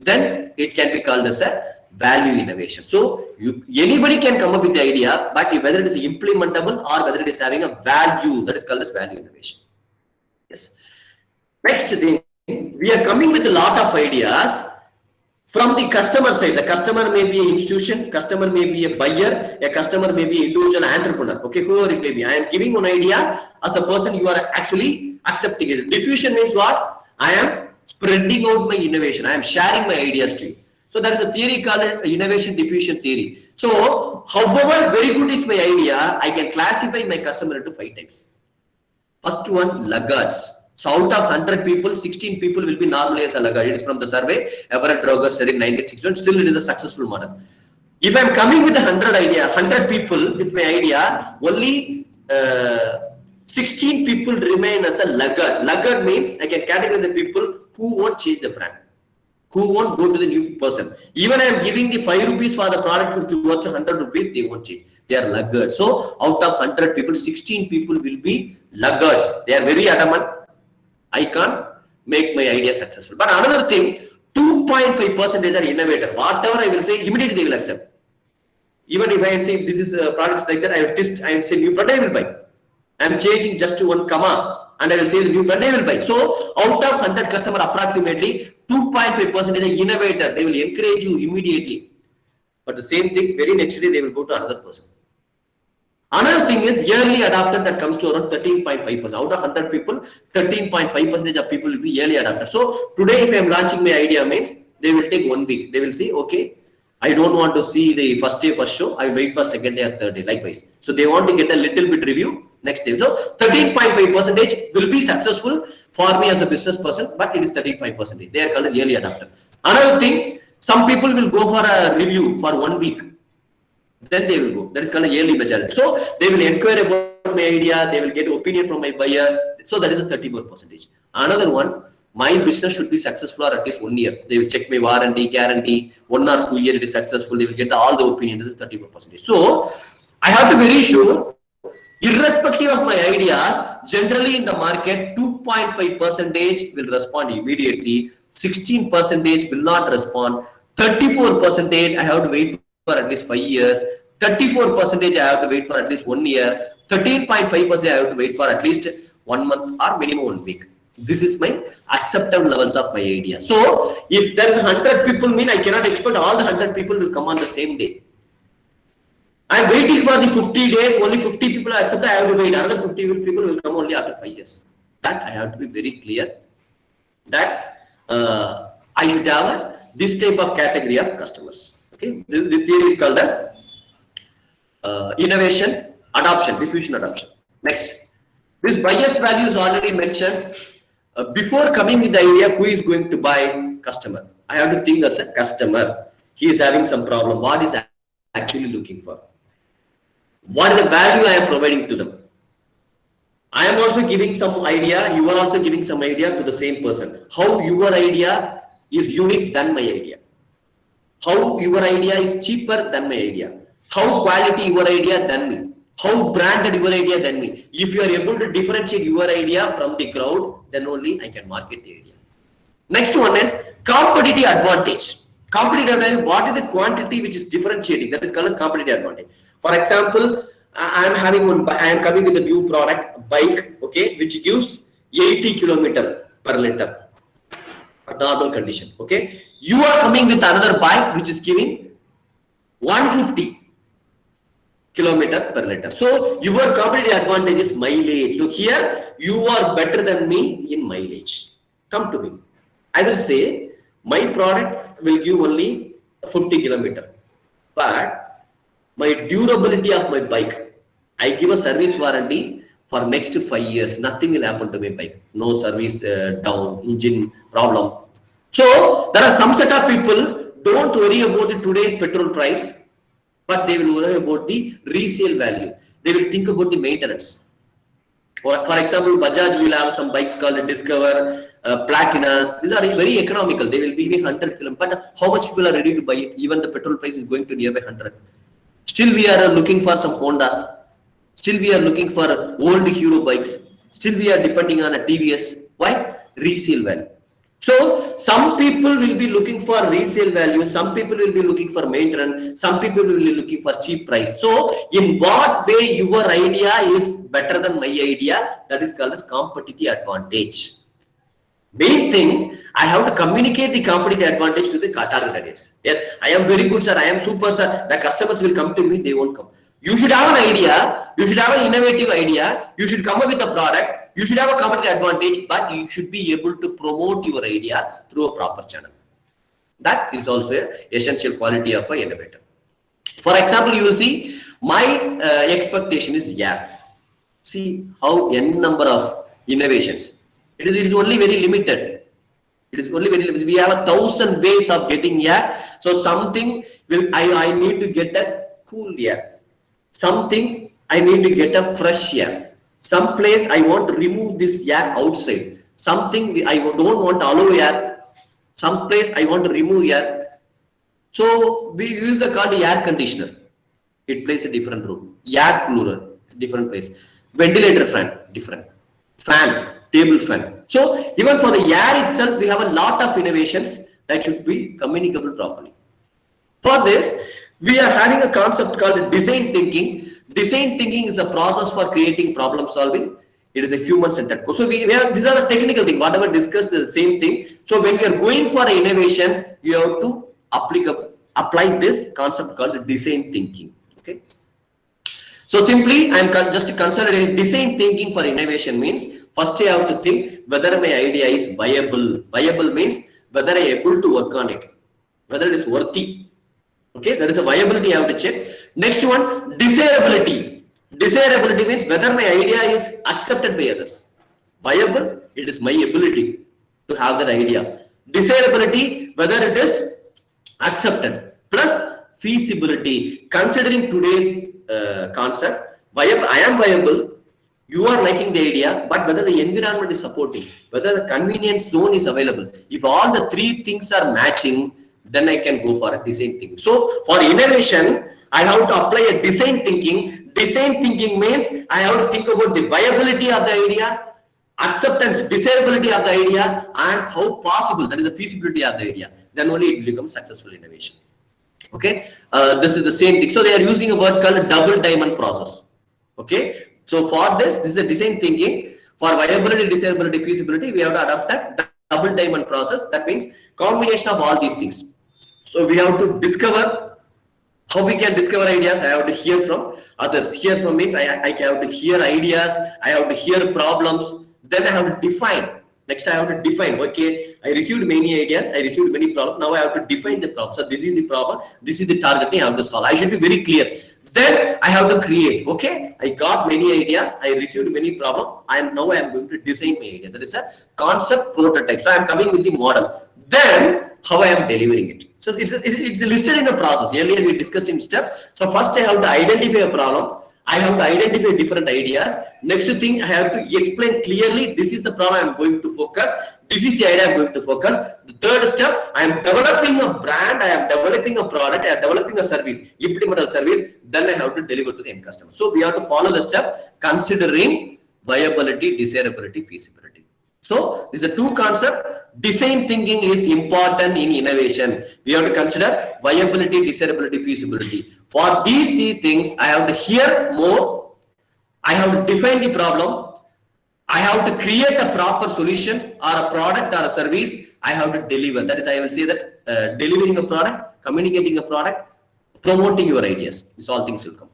Then it can be called as a value innovation. So anybody can come up with the idea, but whether it is implementable or whether it is having a value, that is called as value innovation. Yes. Next thing, we are coming with a lot of ideas from the customer side. The customer may be an institution, customer may be a buyer, a customer may be an individual entrepreneur. Okay, whoever it may be. I am giving one idea as a person, you are actually accepting it. Diffusion means what? I am spreading out my innovation. I am sharing my ideas to you. So there is a theory called innovation diffusion theory. So however very good is my idea, I can classify my customer into 5 types. First one, laggards. So out of 100 people, 16 people will be normally as a laggard. It is from the survey, Everett Roger study 1961. Still it is a successful model. If I am coming with 100 people with my idea, only 16 people remain as a laggard. Laggard means I can categorize the people who won't change the brand, who won't go to the new person. Even I am giving the 5 rupees for the product towards 100 rupees, they won't change. They are laggards. So out of 100 people, 16 people will be laggards. They are very adamant. I can't make my idea successful. But another thing, 2.5% are innovator. Whatever I will say, immediately they will accept. Even if I say this is products like that, I will test, I will say new product I will buy. I am changing just to 1 comma and I will say the new product I will buy. So out of 100 customer, approximately 2.5% is an innovator. They will encourage you immediately. But the same thing, very next day they will go to another person. Another thing is early adopter, that comes to around 13.5%. Out of 100 people, 13.5% of people will be early adopter. So today, if I am launching my idea means, they will take 1 week. They will say, okay, I don't want to see the first day, first show. I will wait for second day or third day, likewise. So they want to get a little bit review next day. So 13.5% will be successful for me as a business person, but it is 35%. They are called as early adopter. Another thing, some people will go for a review for 1 week. Then they will go. That is called a yearly majority. So they will inquire about my idea. They will get opinion from my buyers. So that is a 34%. Another one, my business should be successful for at least 1 year. They will check my warranty, guarantee. 1 or 2 years it is successful. They will get all the opinions. That is 34%. So I have to be very sure, irrespective of my ideas, generally in the market, 2.5% will respond immediately. 16% will not respond. 34% I have to wait for at least 5 years, 34% I have to wait for at least 1 year, 13.5% I have to wait for at least 1 month or minimum 1 week. This is my acceptable levels of my idea. So if there is 100 people, mean I cannot expect all the 100 people will come on the same day. I am waiting for the 50 days, only 50 people accept, I have to wait. Another 50 people will come only after 5 years. That I have to be very clear that I should have this type of category of customers. Okay, this theory is called as innovation, adoption, diffusion adoption. Next, this bias value is already mentioned. Before coming with the idea, who is going to buy? Customer. I have to think as a customer. He is having some problem. What is actually looking for? What is the value I am providing to them? I am also giving some idea, you are also giving some idea to the same person. How your idea is unique than my idea. How your idea is cheaper than my idea. How quality your idea than me. How branded your idea than me. If you are able to differentiate your idea from the crowd, then only I can market the idea. Next one is competitive advantage. Competitive advantage, what is the quantity which is differentiating? That is called as competitive advantage. For example, I am coming with a new product, bike, okay, which gives 80 km per liter, a normal condition, okay. You are coming with another bike which is giving 150 km per liter. So your competitive advantage is mileage. So here you are better than me in mileage. Come to me. I will say my product will give only 50 km, but my durability of my bike, I give a service warranty for next 5 years. Nothing will happen to my bike. No service down, engine problem. So there are some set of people don't worry about the today's petrol price, but they will worry about the resale value. They will think about the maintenance. For example, Bajaj will have some bikes called Discover, Platina. These are very economical. They will be 100 km. But how much people are ready to buy it? Even the petrol price is going to nearby 100. Still, we are looking for some Honda. Still, we are looking for old Hero bikes. Still, we are depending on a TVS. Why? Resale value. So, some people will be looking for resale value. Some people will be looking for maintenance. Some people will be looking for cheap price. So, in what way your idea is better than my idea? That is called as competitive advantage. Main thing, I have to communicate the competitive advantage to the target audience. Yes, I am very good, sir. I am super, sir. The customers will come to me. They won't come. You should have an idea. You should have an innovative idea. You should come up with a product. You should have a competitive advantage, but you should be able to promote your idea through a proper channel. That is also an essential quality of an innovator. For example, you will see my expectation is See how n number of innovations. It is only very limited. It is only very limited. We have 1,000 ways of getting air. So something will I need to get a cool air. Something I need to get a fresh air. Some place I want to remove this air outside. Something I don't want to allow air. Some place I want to remove air. So we use the called air conditioner. It plays a different role. Air cooler, different place. Ventilator fan, different. Fan, table fan. So even for the air itself, we have a lot of innovations that should be communicable properly. For this, we are having a concept called design thinking. Design thinking is a process for creating problem solving. It is a human-centered. So we have, these are the technical thing. Whatever discussed is the same thing. So when we are going for innovation, you have to apply this concept called design thinking. Okay. So simply, I am just considering design thinking for innovation means first I have to think whether my idea is viable. Viable means whether I am able to work on it, whether it is worthy. Okay, that is a viability I have to check. Next one, desirability. Desirability means whether my idea is accepted by others. Viable, it is my ability to have that idea. Desirability, whether it is accepted. Plus feasibility, considering today's concept, viable, I am viable, you are liking the idea, but whether the environment is supporting, whether the convenience zone is available. If all the three things are matching, then I can go for a design thinking. So for innovation, I have to apply a design thinking. Design thinking means I have to think about the viability of the idea, acceptance, desirability of the idea, and how possible, that is the feasibility of the idea. Then only it becomes successful innovation. Okay, this is the same thing. So they are using a word called double diamond process. Okay, so for this is a design thinking. For viability, desirability, feasibility, we have to adopt a double diamond process. That means combination of all these things. So we have to discover how we can discover ideas. I have to hear from others. Hear from means I have to hear ideas. I have to hear problems. Then I have to define. Next, I have to define. Okay, I received many ideas. I received many problems. Now I have to define the problem. So this is the problem. This is the target I have to solve. I should be very clear. Then I have to create. Okay, I got many ideas. I received many problems. Now I am going to design my idea. That is a concept prototype. So I am coming with the model. Then how I am delivering it. So it's listed in a process. Earlier we discussed in step. So first I have to identify a problem. I have to identify different ideas. Next thing, I have to explain clearly, this is the problem I'm going to focus. This is the idea I'm going to focus. The third step, I am developing a brand, I am developing a product, I am developing a service, implemental service, then I have to deliver to the end customer. So we have to follow the step considering viability, desirability, feasibility. So these are two concepts. Design thinking is important in innovation. We have to consider viability, desirability, feasibility. For these three things, I have to hear more. I have to define the problem. I have to create a proper solution or a product or a service. I have to deliver. That is, I will say that delivering a product, communicating a product, promoting your ideas. These all things will come.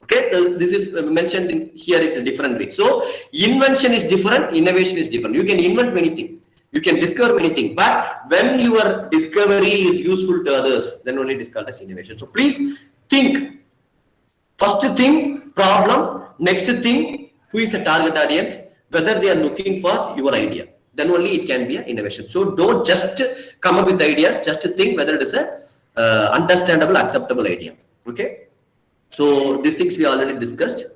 Okay, this is mentioned in here. It's a different way. So invention is different, innovation is different. You can invent many things, you can discover many things, but when your discovery is useful to others, then only it is called as innovation. So please think. First thing, problem. Next thing, who is the target audience? Whether they are looking for your idea, then only it can be an innovation. So don't just come up with ideas. Just think whether it is a understandable, acceptable idea. Okay. So these things we already discussed.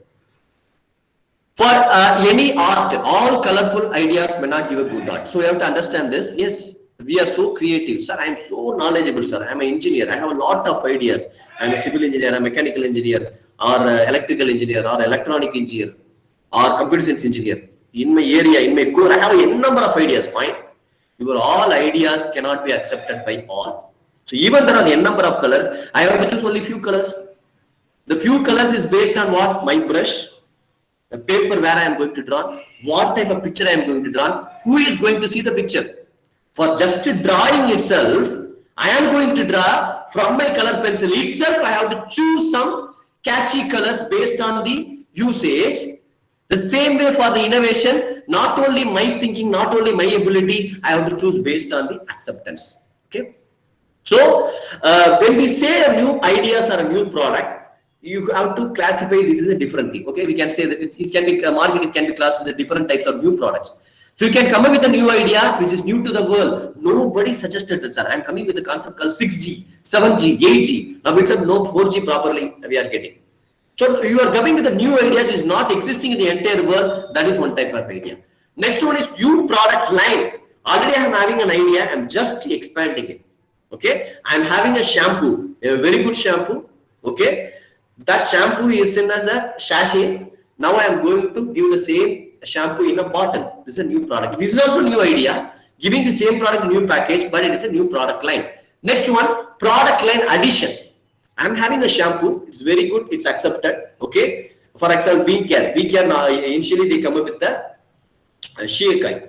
For any art, all colorful ideas may not give a good art. So you have to understand this. Yes, we are so creative. Sir, I am so knowledgeable, sir. I am an engineer. I have a lot of ideas. I am a civil engineer, a mechanical engineer, or electrical engineer, or electronic engineer, or computer science engineer. In my area, in my core, I have a number of ideas. Fine. Your all ideas cannot be accepted by all. So even there are a number of colors, I have to choose only few colors. The few colors is based on what? My brush, the paper where I am going to draw, what type of picture I am going to draw, who is going to see the picture. For just drawing itself, I am going to draw from my color pencil itself. I have to choose some catchy colors based on the usage. The same way for the innovation, not only my thinking, not only my ability, I have to choose based on the acceptance. Okay. So when we say a new ideas or a new product, you have to classify this as a different thing. Okay, we can say that it can be market, it can be classed as a different types of new products. So you can come up with a new idea which is new to the world. Nobody suggested that, sir. I am coming with a concept called 6G, 7G, 8G. Now it's no 4G properly we are getting. So you are coming with a new ideas which is not existing in the entire world. That is one type of idea. Next one is new product line. Already I am having an idea. I am just expanding it. Okay, I am having a shampoo, a very good shampoo. Okay. That shampoo is in as a sachet. Now I am going to give the same shampoo in a bottle. This is a new product. This is also a new idea. Giving the same product in a new package, but it is a new product line. Next one, product line addition. I am having a shampoo. It's very good. It's accepted. Okay. For example, V-Care. Initially they come up with the sheer kind.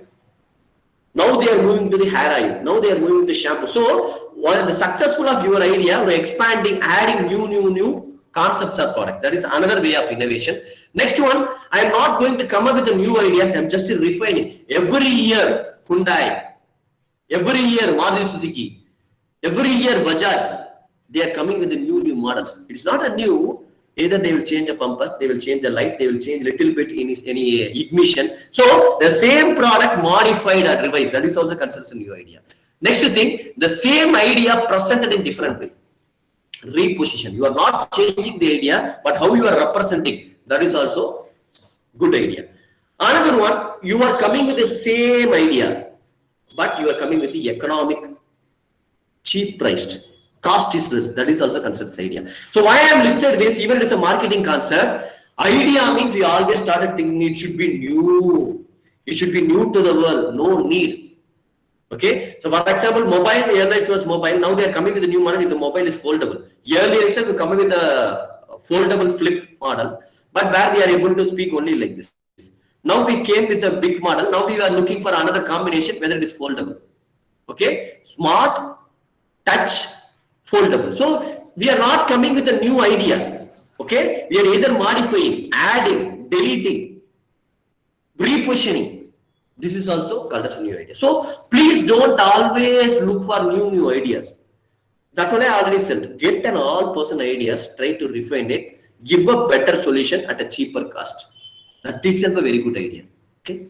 Now they are moving to the hair oil. Now they are moving to the shampoo. So while the successful of your idea, we are expanding, adding new concepts or product. That is another way of innovation. Next one, I am not going to come up with the new ideas. I am just refining. Every year, Hyundai. Every year, Maruti Suzuki. Every year, Bajaj. They are coming with the new models. It's not a new. Either they will change a bumper, they will change the light, they will change a little bit in any ignition. So the same product modified or revised. That is also considered a new idea. Next thing, the same idea presented in different way. Reposition. You are not changing the idea, but how you are representing, that is also good idea. Another one, you are coming with the same idea, but you are coming with the economic, cheap priced. Cost is less. That is also considered idea. So why I have listed this, even as a marketing concept, idea means we always started thinking it should be new. It should be new to the world. No need. Okay. So for example, mobile, earlier was mobile. Now they are coming with a new model. If the mobile is foldable. Earlier itself we come with a foldable flip model, but where we are able to speak only like this. Now we came with a big model. Now we are looking for another combination, whether it is foldable. Okay. Smart, touch, foldable. So we are not coming with a new idea. Okay. We are either modifying, adding, deleting, repositioning. This is also called as a new idea. So please don't always look for new ideas. That's what I already said. Get an all-person ideas, try to refine it, give a better solution at a cheaper cost. That itself a very good idea. Okay.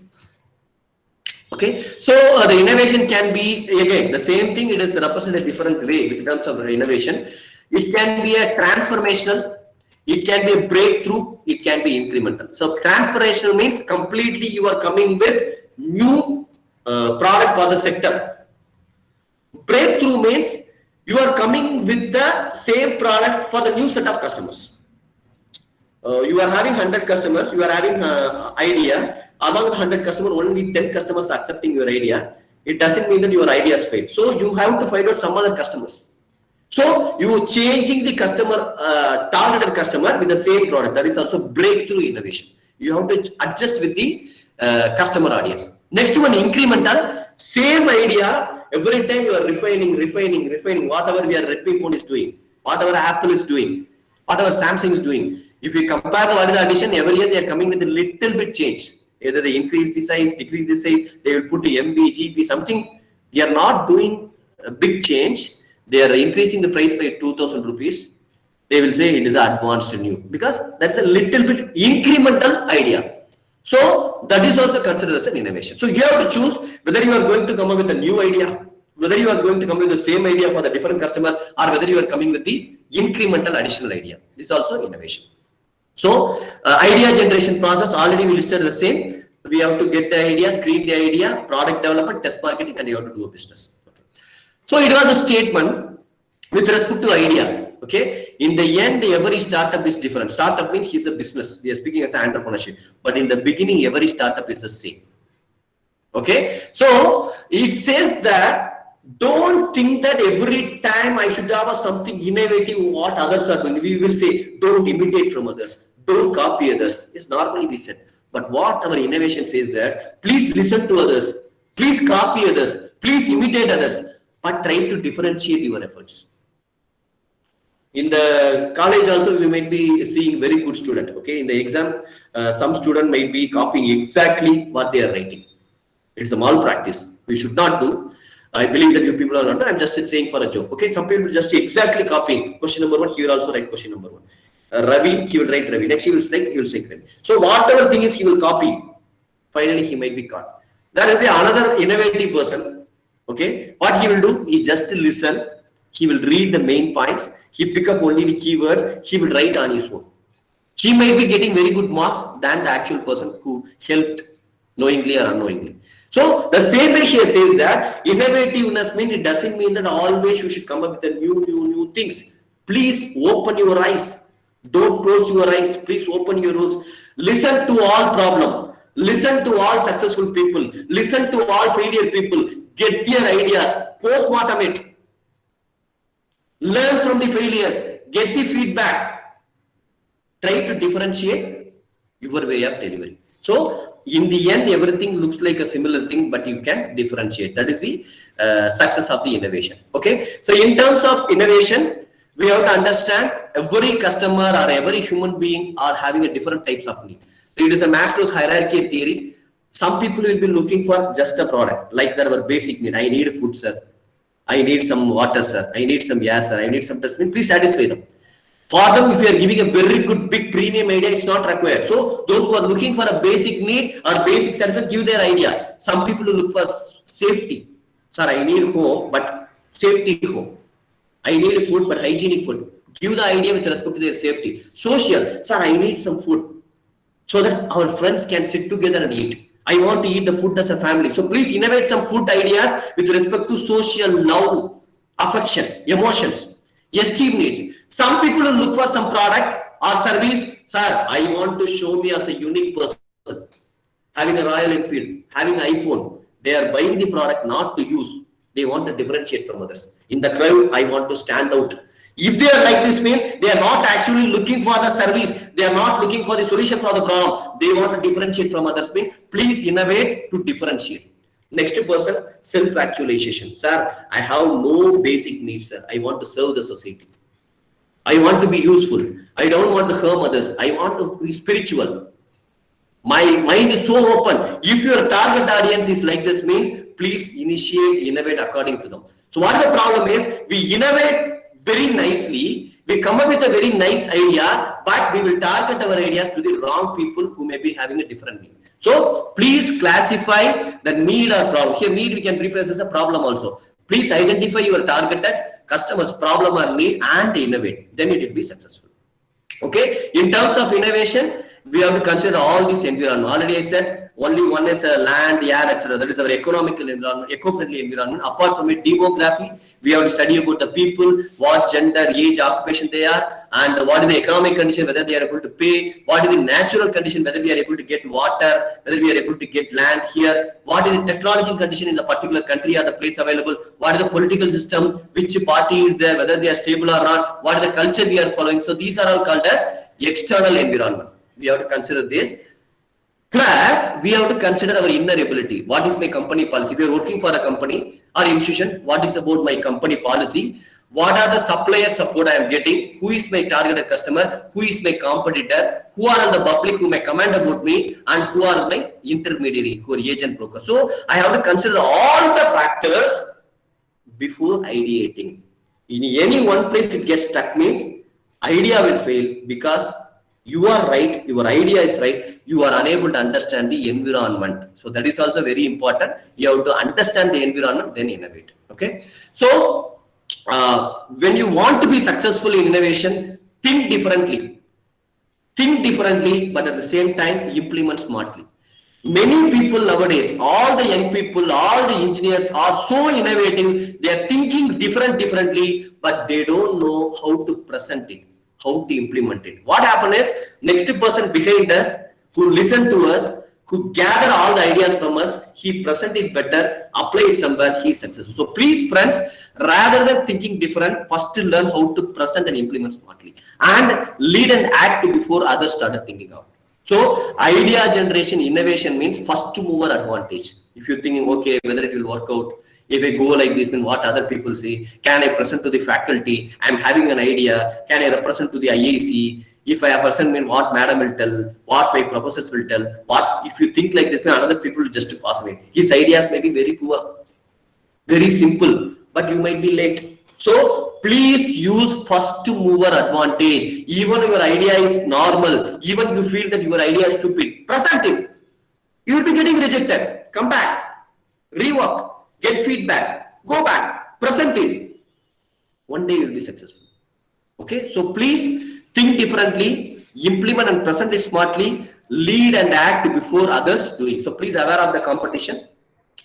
Okay. So the innovation can be again the same thing. It is represented a different way in terms of innovation. It can be a transformational. it can be a breakthrough, it can be incremental. So transformational means completely you are coming with new product for the sector. Breakthrough means you are coming with the same product for the new set of customers. You are having 100 customers, you are having idea. Among the 100 customers, only 10 customers are accepting your idea. It doesn't mean that your idea is failed. So you have to find out some other customers. So you changing the customer, targeted customer with the same product. That is also breakthrough innovation. You have to adjust with the customer audience. Next one, incremental. Same idea. Every time you are refining. Whatever your Redmi phone is doing, whatever Apple is doing, whatever Samsung is doing. If you compare what is the addition, every year they are coming with a little bit change. Either they increase the size, decrease the size, they will put the MB, GB, something. They are not doing a big change. They are increasing the price by 2,000 rupees. They will say it is advanced new, because that's a little bit incremental idea. So that is also considered as an innovation. So you have to choose whether you are going to come up with a new idea, whether you are going to come up with the same idea for the different customer, or whether you are coming with the incremental additional idea. This is also innovation. So idea generation process, already we listed the same. We have to get the idea, screen the idea, product development, test marketing, and you have to do a business. Okay. So it was a statement with respect to idea. Okay. In the end, every startup is different. Startup means it's a business. We are speaking as an entrepreneurship. But in the beginning, every startup is the same. Okay. So it says that don't think that every time I should have something innovative what others are doing. We will say don't imitate from others, don't copy others. It's normally we said. But what our innovation says that please listen to others, please copy others, please imitate others, but try to differentiate your efforts. In the college also we might be seeing very good student. Okay, in the exam some student might be copying exactly what they are writing. It's a malpractice. We should not do. I believe that you people are not. I'm just saying for a joke. Okay, some people just exactly copying question number 1. He will also write question number 1. Ravi, he will write Ravi. Next he will say Ravi. So whatever thing is he will copy. Finally he might be caught. That will be another innovative person. Okay, what he will do? He just listen. He will read the main points. He pick up only the keywords. He will write on his own. He might be getting very good marks than the actual person who helped knowingly or unknowingly. So the same way he says that innovativeness means it doesn't mean that always you should come up with the new things. Please open your eyes. Don't close your eyes. Please open your ears. Listen to all problems. Listen to all successful people. Listen to all failure people. Get their ideas. Postmortem it. Learn from the failures. Get the feedback. Try to differentiate your way of delivery. So in the end, everything looks like a similar thing, but you can differentiate. That is the success of the innovation. Okay. So in terms of innovation, we have to understand every customer or every human being are having a different types of need. So it is a Maslow's hierarchy theory. Some people will be looking for just a product, like their basic need. I need food, sir. I need some water, sir. I need some air, sir. I need some dustbin. Please satisfy them. For them, if you are giving a very good big premium idea, it's not required. So those who are looking for a basic need or basic satisfaction, give their idea. Some people who look for safety. Sir, I need home, but safety home. I need food, but hygienic food. Give the idea with respect to their safety. Social. Sir, I need some food so that our friends can sit together and eat. I want to eat the food as a family. So please innovate some food ideas with respect to social love, affection, emotions, esteem needs. Some people will look for some product or service. Sir, I want to show me as a unique person. Having a Royal Enfield, having an iPhone. They are buying the product not to use. They want to differentiate from others. In the crowd, I want to stand out. If they are like this, mean they are not actually looking for the service. They are not looking for the solution for the problem. They want to differentiate from others. Mean please innovate to differentiate. Next person, self-actualization. Sir, I have no basic needs, sir. I want to serve the society. I want to be useful. I don't want to harm others. I want to be spiritual. My mind is so open. If your target audience is like this, means please initiate, innovate according to them. So what the problem is, we innovate very nicely, we come up with a very nice idea, but we will target our ideas to the wrong people who may be having a different need. So please classify the need or problem. Here need we can replace as a problem also. Please identify your targeted customers' problem or need and innovate. Then it will be successful. Okay, in terms of innovation, we have to consider all this environment. Already I said only one is land, air, etc. That is our economical environment, eco-friendly environment. Apart from it, demography, we have to study about the people, what gender, age, occupation they are, and what is the economic condition, whether they are able to pay, what is the natural condition, whether we are able to get water, whether we are able to get land here, what is the technological condition in the particular country or the place available, what is the political system, which party is there, whether they are stable or not, what is the culture we are following. So these are all called as external environment. We have to consider this. Plus, we have to consider our inner ability. What is my company policy? If you are working for a company or institution, what is about my company policy? What are the supplier support I am getting? Who is my targeted customer? Who is my competitor? Who are the public who may comment about me? And who are my intermediary, who are agent broker? So, I have to consider all the factors before ideating. In any one place it gets stuck means idea will fail, because you are right, your idea is right, you are unable to understand the environment. So that is also very important. You have to understand the environment, then innovate. Okay. So when you want to be successful in innovation, think differently. Think differently, but at the same time, implement smartly. Many people nowadays, all the young people, all the engineers are so innovative. They are thinking differently, but they don't know how to present it, how to implement it. What happened is, next person behind us who listen to us, who gather all the ideas from us, he present it better, apply it somewhere, he is successful. So please friends, rather than thinking different, first learn how to present and implement smartly, and lead and act before others started thinking out. So idea generation, innovation means first mover advantage. If you're thinking, okay, whether it will work out, if I go like this, then what other people say, can I present to the faculty, I'm having an idea, can I represent to the IIC, if I present, mean what madam will tell, what my professors will tell, what if you think like this, then other people will just pass away. His ideas may be very poor, very simple, but you might be late. So please use first mover advantage. Even your idea is normal, even you feel that your idea is stupid, present it. You will be getting rejected. Come back, rework, get feedback, go back, present it. One day you will be successful. Okay, so please think differently, implement and present it smartly, lead and act before others doing. So please aware of the competition.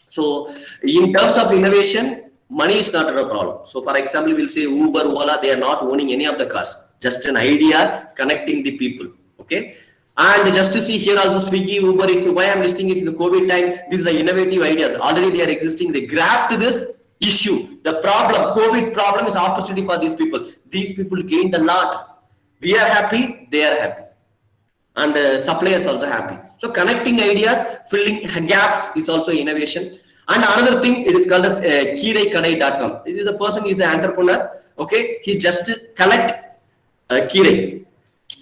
So in terms of innovation, money is not a problem. So for example, we'll say Uber, Ola, they are not owning any of the cars, just an idea connecting the people. Okay. And just to see here also Swiggy, Uber, it's why I'm listing it in the COVID time. These are the innovative ideas. Already they are existing. They grabbed this issue. The problem, COVID problem is opportunity for these people. These people gained a lot. We are happy, they are happy. And suppliers also happy. So connecting ideas, filling gaps is also innovation. And another thing, it is called as kirai.com. This is a person, is an entrepreneur. Okay, he just collect kirai,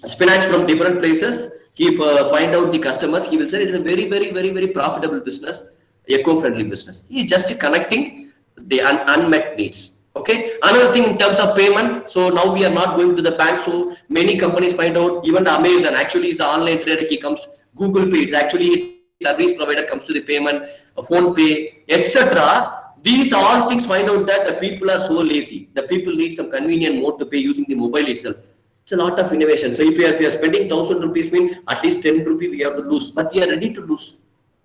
spinach from different places. He find out the customers. He will say it is a very profitable business, eco-friendly business. He is just connecting the unmet needs. Okay. Another thing in terms of payment. So now we are not going to the bank. So many companies find out, even the Amazon actually is an online trader. He comes, Google Pay, it's actually service provider comes to the payment, phone pay, etc. These all things find out that the people are so lazy. The people need some convenient mode to pay using the mobile itself. It's a lot of innovation. So if you are spending 1,000 rupees, mean at least 10 rupees we have to lose, but we are ready to lose.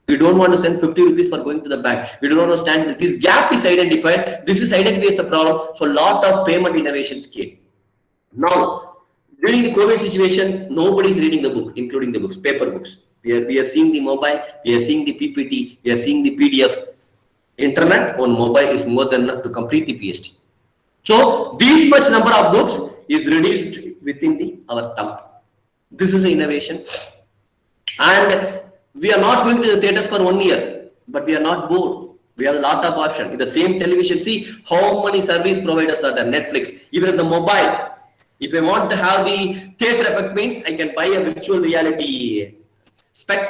We don't want to send 50 rupees for going to the bank. We don't want to stand. This gap is identified. This is identified as the problem. So a lot of payment innovations came. Now, during the COVID situation, nobody is reading the book, including the books, paper books. We are seeing the mobile, we are seeing the PPT, we are seeing the PDF. Internet on mobile is more than enough to complete the PhD. So these much number of books is reduced within our thumb. This is an innovation. And we are not going to the theaters for 1 year, but we are not bored. We have a lot of options. In the same television, see how many service providers are there, Netflix, even in the mobile. If I want to have the theater effect, means I can buy a virtual reality specs.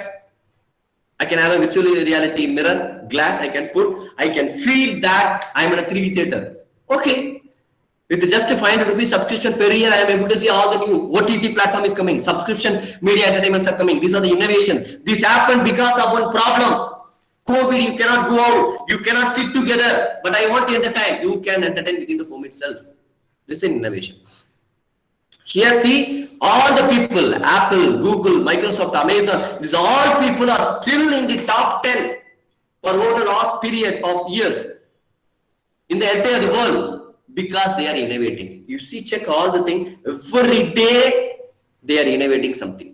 I can have a virtual reality mirror, glass I can put. I can feel that I am in a 3D theater. Okay. With just 500 rupees subscription per year, I am able to see all the new OTT platform is coming. Subscription media entertainments are coming. These are the innovations. This happened because of one problem. COVID, you cannot go out. You cannot sit together. But I want to entertain. You can entertain within the home itself. This is innovation. Here see, all the people, Apple, Google, Microsoft, Amazon, these all people are still in the top 10 for over the last period of years in the entire world, because they are innovating. You see, check all the thing, every day they are innovating something.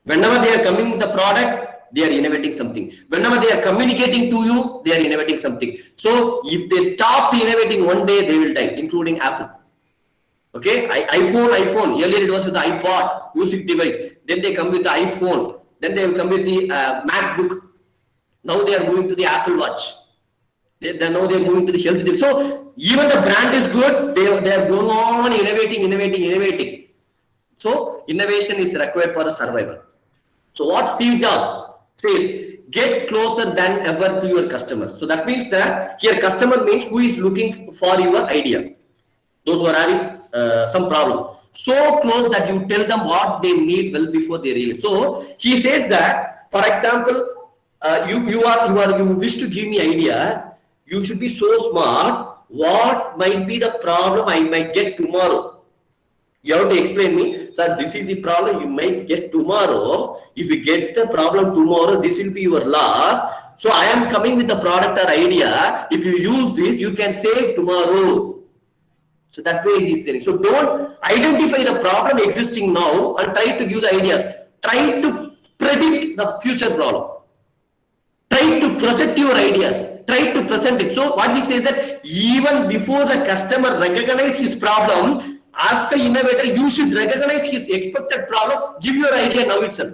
Whenever they are coming with the product, they are innovating something. Whenever they are communicating to you, they are innovating something. So if they stop innovating, one day they will die, including Apple. Okay, iPhone. Earlier it was with the iPod, music device. Then they come with the iPhone. Then they will come with the MacBook. Now they are moving to the Apple Watch. Now they are moving to the health device. So even the brand is good. They are going on innovating. So innovation is required for the survival. So what Steve Jobs says, get closer than ever to your customer. So that means that here customer means who is looking for your idea. Those who are having some problem. So close that you tell them what they need well before they realize. So he says that, for example, you wish to give me idea. You should be so smart. What might be the problem I might get tomorrow? You have to explain me, sir, this is the problem you might get tomorrow. If you get the problem tomorrow, this will be your loss. So I am coming with the product or idea. If you use this, you can save tomorrow. So that way he is saying. So don't identify the problem existing now and try to give the ideas. Try to predict the future problem. Try to project your ideas. Try to present it. So what he says that even before the customer recognize his problem, as an innovator, you should recognize his expected problem, give your idea now itself.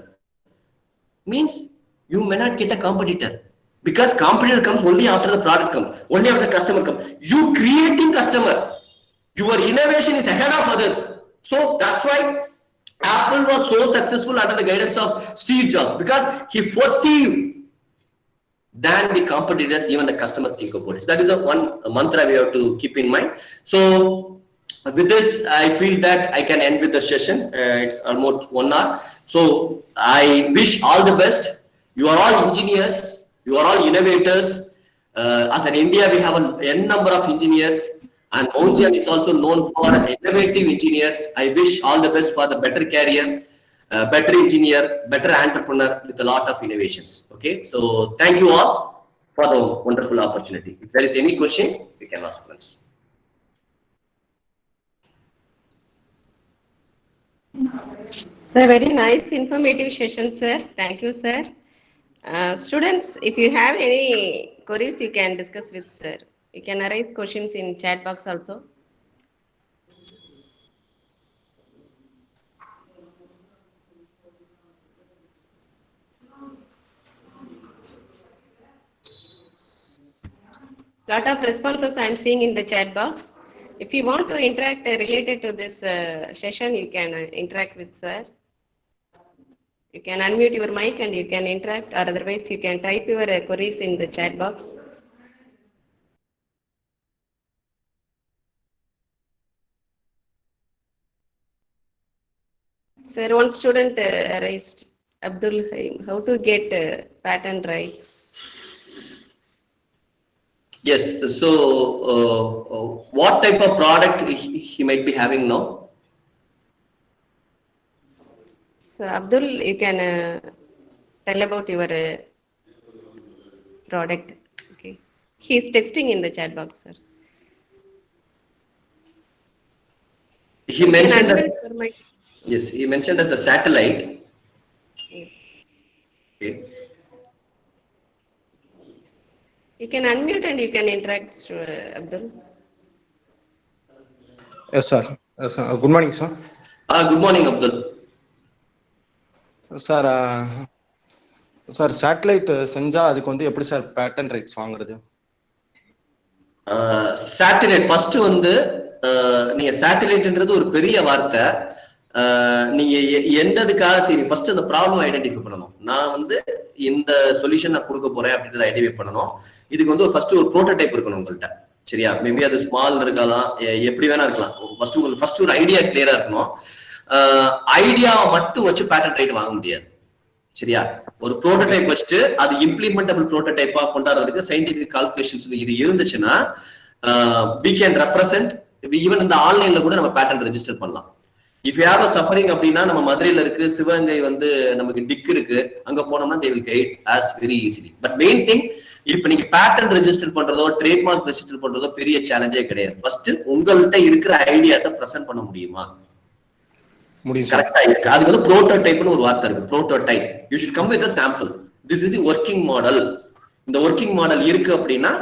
Means you may not get a competitor, because competitor comes only after the product comes, only after the customer comes. You creating customer, your innovation is ahead of others. So that's why Apple was so successful under the guidance of Steve Jobs, because he foresees than the competitors, even the customer think about it. That is a one mantra we have to keep in mind. So with this, I feel that I can end with the session. It's almost 1 hour. So I wish all the best. You are all engineers. You are all innovators. As an India, we have n number of engineers, and Mount Zion is also known for innovative engineers. I wish all the best for the better career, better engineer, better entrepreneur with a lot of innovations. Okay. So thank you all for the wonderful opportunity. If there is any question, we can ask friends. Sir, very nice informative session, sir. Thank you, sir. Students, if you have any queries, you can discuss with sir. You can raise questions in chat box also. Lot of responses I am seeing in the chat box. If you want to interact related to this session, you can interact with sir. You can unmute your mic and you can interact, or otherwise you can type your queries in the chat box. Sir, one student raised, Abdul, how to get patent rights? Yes. So what type of product he might be having now? So Abdul, you can tell about your product. Okay. He is texting in the chat box, sir. He mentioned that, yes, he mentioned as a satellite. Yes. Okay. You can unmute and you can interact, Abdul. Yes, sir. Yes, sir. Good morning, sir. Good morning, Abdul. Sir, sir, satellite செஞ்சா அதுக்கு வந்து எப்படி sir patent rights வாங்குறது? Satellite first வந்து நீங்க சேட்டலைட்ன்றது ஒரு பெரிய வார்த்தை. நீங்க என்னதுக்காக சரி ஃபர்ஸ்ட் அந்த ப்ராப்ளம் ஐடென்டிஃபை பண்ணணும். நான் வந்து இந்த சொல்யூஷன் நான் கொடுக்க போறேன் அப்படின்றத ஐடென்டிஃபை பண்ணணும். இதுக்கு வந்து ஃபர்ஸ்ட் ஒரு ப்ரோட்டோடைப் இருக்கணும் உங்கள்கிட்ட. சரியா? மேபி அது ஸ்மால் இருக்கலாம், எப்படி வேணா இருக்கலாம். ஃபர்ஸ்ட் உங்களுக்கு ஃபர்ஸ்ட் ஒரு ஐடியா கிளியரா இருக்கணும். ஐடியாவை மட்டும் வச்சு பேட்டன்ட் ரைட் வாங்க முடியாது. சரியா? ஒரு ப்ரோட்டோடைப் வச்சுட்டு அது இம்ப்ளிமெண்டபிள் ப்ரோட்டோடைப்பா கொண்டாடுறதுக்கு சயின்டிபிக் கால்குலேஷன்ஸ் இது இருந்துச்சுன்னா we can represent, ஈவன் இந்த ஆன்லைன்ல கூட நம்ம பேட்டன்ட் ரெஜிஸ்டர் பண்ணலாம். If you have a suffering அப்படின்னா நம்ம மதுரையில இருக்கு, சிவகங்கை வந்து நமக்கு டிக் இருக்கு, அங்க போனோம்னா they will guide as very easily. But main thing, இப்ப நீங்க பேட்டர்ன் ரெஜிஸ்டர் பண்றதோ ட்ரேட்மார்க் ரெஜிஸ்டர் பண்றதோ பெரிய சேலஞ்சே கிடையாது. ஃபர்ஸ்ட் உங்கள்கிட்ட இருக்கிற ஐடியாஸை பிரசன்ட் பண்ண முடியுமா, கரெக்டா இருக்கு. அதுக்கு வந்து புரோட்டோடைப்னு ஒரு வார்த்தை இருக்கு, prototype. You should come with a sample. This is the working model. இந்த ஒர்க்கிங் மாடல் இருக்கு அப்படின்னா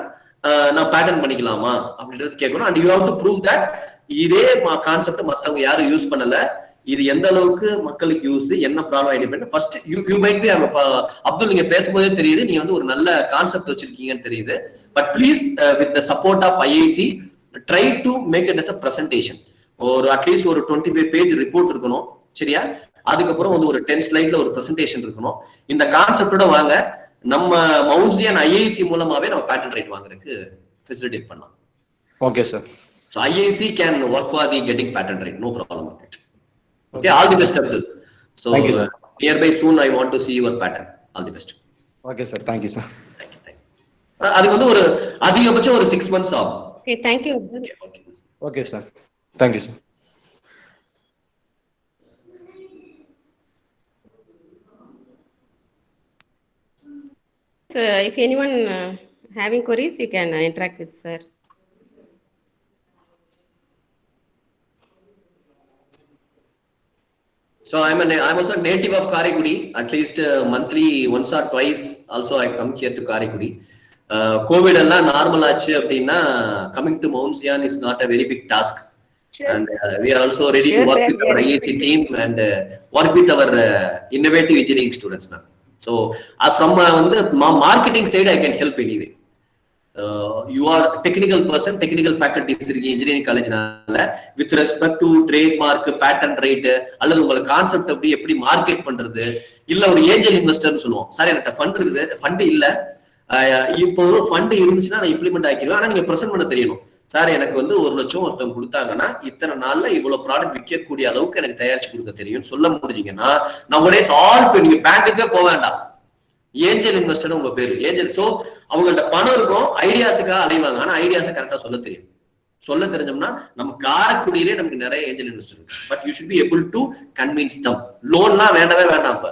நான் பேட்டர்ன் பண்ணிக்கலாமா அப்படின்றது கேட்கணும். And you have to prove that இதே கான்செப்ட் மத்தவங்க யாரும் யூஸ் பண்ணல, இது எந்த அளவுக்கு மக்களுக்கு யூஸ், என்ன ப்ராப்ளம் ஐடி பண்ணி first you might be Abdul, நீங்க பேசும்போதே தெரியுது நீங்க வந்து ஒரு நல்ல கான்செப்ட் வச்சிருக்கீங்கன்னு தெரியுது. But please with the support of IIC try to make it as a presentation. ஒரு அட்லீஸ்ட் ஒரு 25 பேஜ் ரிப்போர்ட் இருக்கணும், சரியா? அதுக்கப்புறம் வந்து ஒரு 10 ஸ்லைட்ல ஒரு பிரசன்டேஷன் இருக்கணும். இந்த கான்செப்டோட வாங்க, நம்ம மவுண்ட்சியன் IIC மூலமாவே நம்ம பேட்டன் ரைட் வாங்குறதுக்கு ஃபெசிலிட்டேட் பண்ணலாம். Okay sir. So IIC can work for the getting patent right, no problem with it. Okay, all the best, Abdul. So nearby soon I want to see your pattern. All the best. Okay sir, thank you sir. Thank you. அதுக்கு வந்து ஒரு அதிகபட்சம் ஒரு 6 months ஆகும். Okay, thank you. Okay sir, thank you sir. So if anyone having queries, you can interact with sir. So I'm also a native of Karigudi. At least monthly once or twice also I come here to Karigudi. COVID எல்லாம் normal ஆச்சு அப்படின்னா coming to Mount Zion is not a very big task. Sure. And we are also ready to work with our IIC team and work with our innovative engineering students, ma'am. So from வந்து marketing side I can help anyway. You are technical person, technical faculties இருக்கு engineering காலேஜ்னால, with respect to trademark, patent right, அல்லது உங்க concept அப்படி எப்படி market பண்றது, இல்ல ஒரு angel இன்வெஸ்டர்னு சொல்லுவோம். சார் என்கிட்ட ஃபண்ட் இருக்குது, ஃபண்ட் இல்ல, இப்போ ஃபண்ட் இருந்துச்சுன்னா நான் இம்ப்ளிமெண்ட் ஆக்கிடுவேன், ஆனா நீங்க ப்ரெசென்ட் பண்ண தெரியணும். சார் எனக்கு வந்து 1 லட்சம் ஒருத்தவங்க கொடுத்தாங்கன்னா இத்தனை நாள்ல இவ்வளவு ப்ராடக்ட் விற்கக்கூடிய அளவுக்கு எனக்கு தயாரிச்சு கொடுக்க தெரியும் சொல்ல முடிஞ்சீங்கன்னா நம்மளே சால்வ். நீங்க பேங்குக்கே போக வேண்டாம், ஏஞ்சல் இன்வெஸ்டர் உங்க பேரு ஏஞ்சல். சோ அவங்கள்ட்ட பணம் இருக்கும், ஐடியாஸுக்காக அலைவாங்க, ஆனா ஐடியாஸை கரெக்டா சொல்ல தெரியும். சொல்ல தெரிஞ்சோம்னா நம்ம காரக்குடியிலே நமக்கு நிறைய ஏஞ்சல் இன்வெஸ்டர் இருக்கு. But you should be able to convince தம். லோன்லாம் வேண்டவே வேண்டாம். இப்ப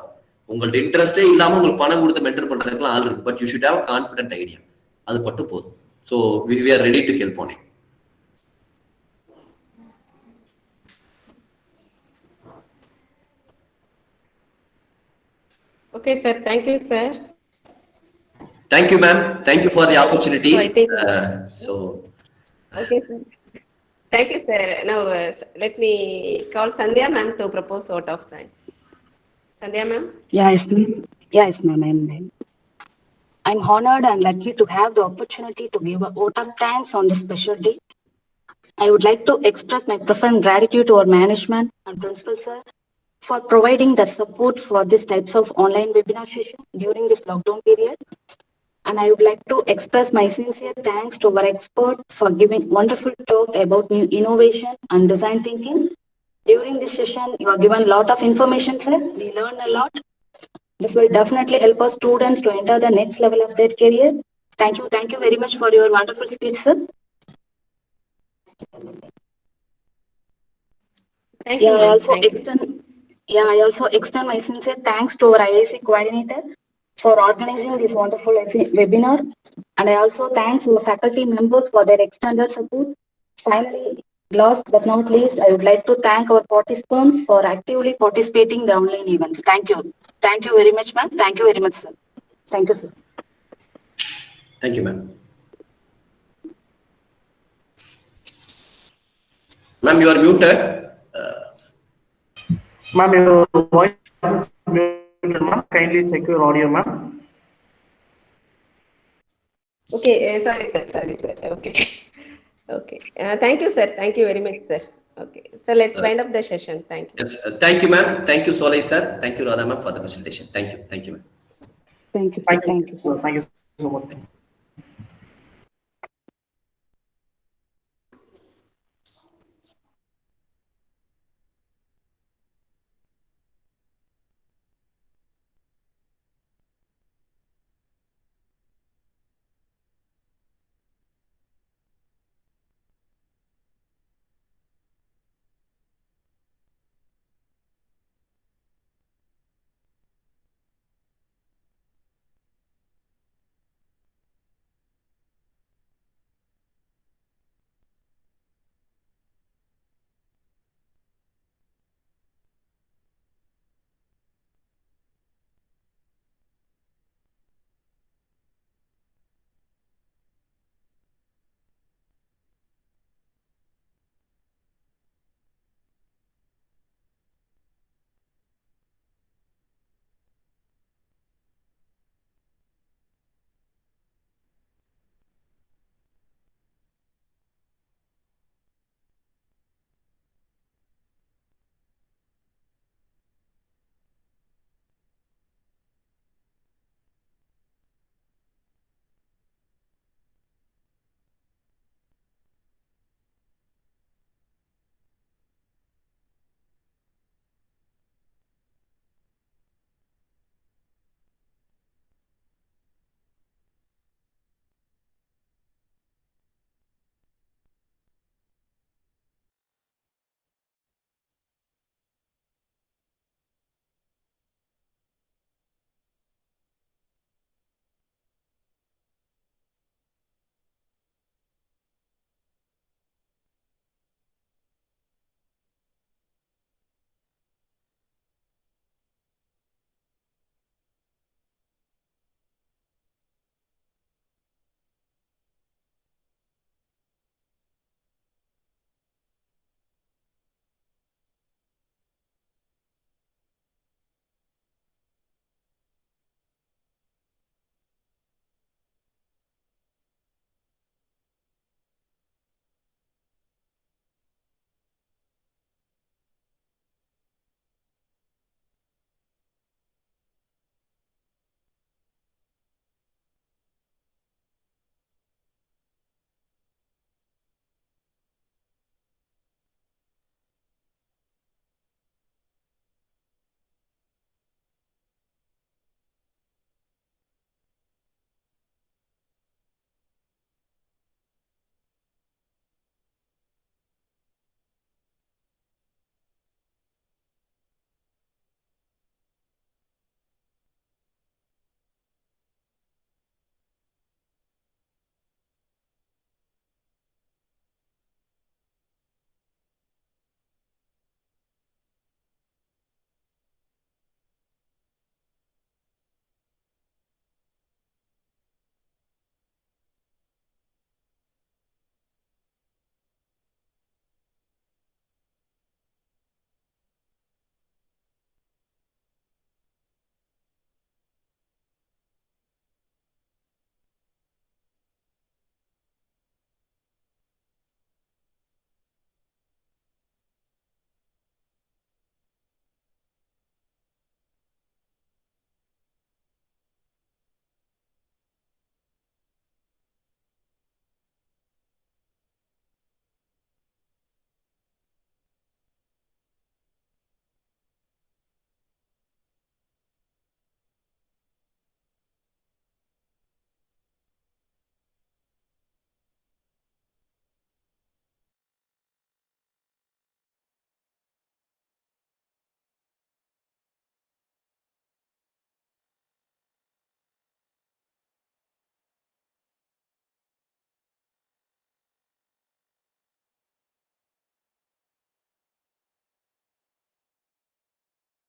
உங்கள்ட்ட இன்ட்ரெஸ்டே இல்லாம உங்களுக்கு பணம் கொடுத்து மென்டர் பண்றதுக்குலாம் ஆள் இருக்கு. But you should have confident idea, அது மட்டும் போதும். So we are ready to help on it. Okay sir, thank you sir. Thank you ma'am, thank you for the opportunity. So I think okay sir, thank you sir. Now let me call Sandhya ma'am to propose vote of thanks. Sandhya ma'am. Yes ma'am. I'm honored and lucky to have the opportunity to give a vote of thanks on this special day. I would like to express my profound gratitude to our management and principal sir for providing the support for these types of online webinar session during this lockdown period. And I would like to express my sincere thanks to our expert for giving wonderful talk about new innovation and design thinking. During this session, you are given a lot of information, sir. We learned a lot. This will definitely help our students to enter the next level of their career. Thank you very much for your wonderful speech, sir. Thank you. I also extend my sincere thanks to our IIC coordinator for organizing this wonderful webinar, and I also thanks our faculty members for their extended support. Finally, last but not least, I would like to thank our participants for actively participating in the online events. Thank you very much, ma'am. Thank you very much, sir. Thank you, sir. Thank you, ma'am. Ma'am, you are muted. Ma'am, your voice is muted, ma'am. Kindly check your audio, ma'am. Okay, sorry sir. Okay. Thank you, sir. Thank you very much, sir. Okay, so let's wind up the session. Thank you. Yes, thank you, ma'am. Thank you, Solai sir. Thank you, Radha ma'am, for the presentation. Thank you, ma'am. Thank you, sir. Thank you so much.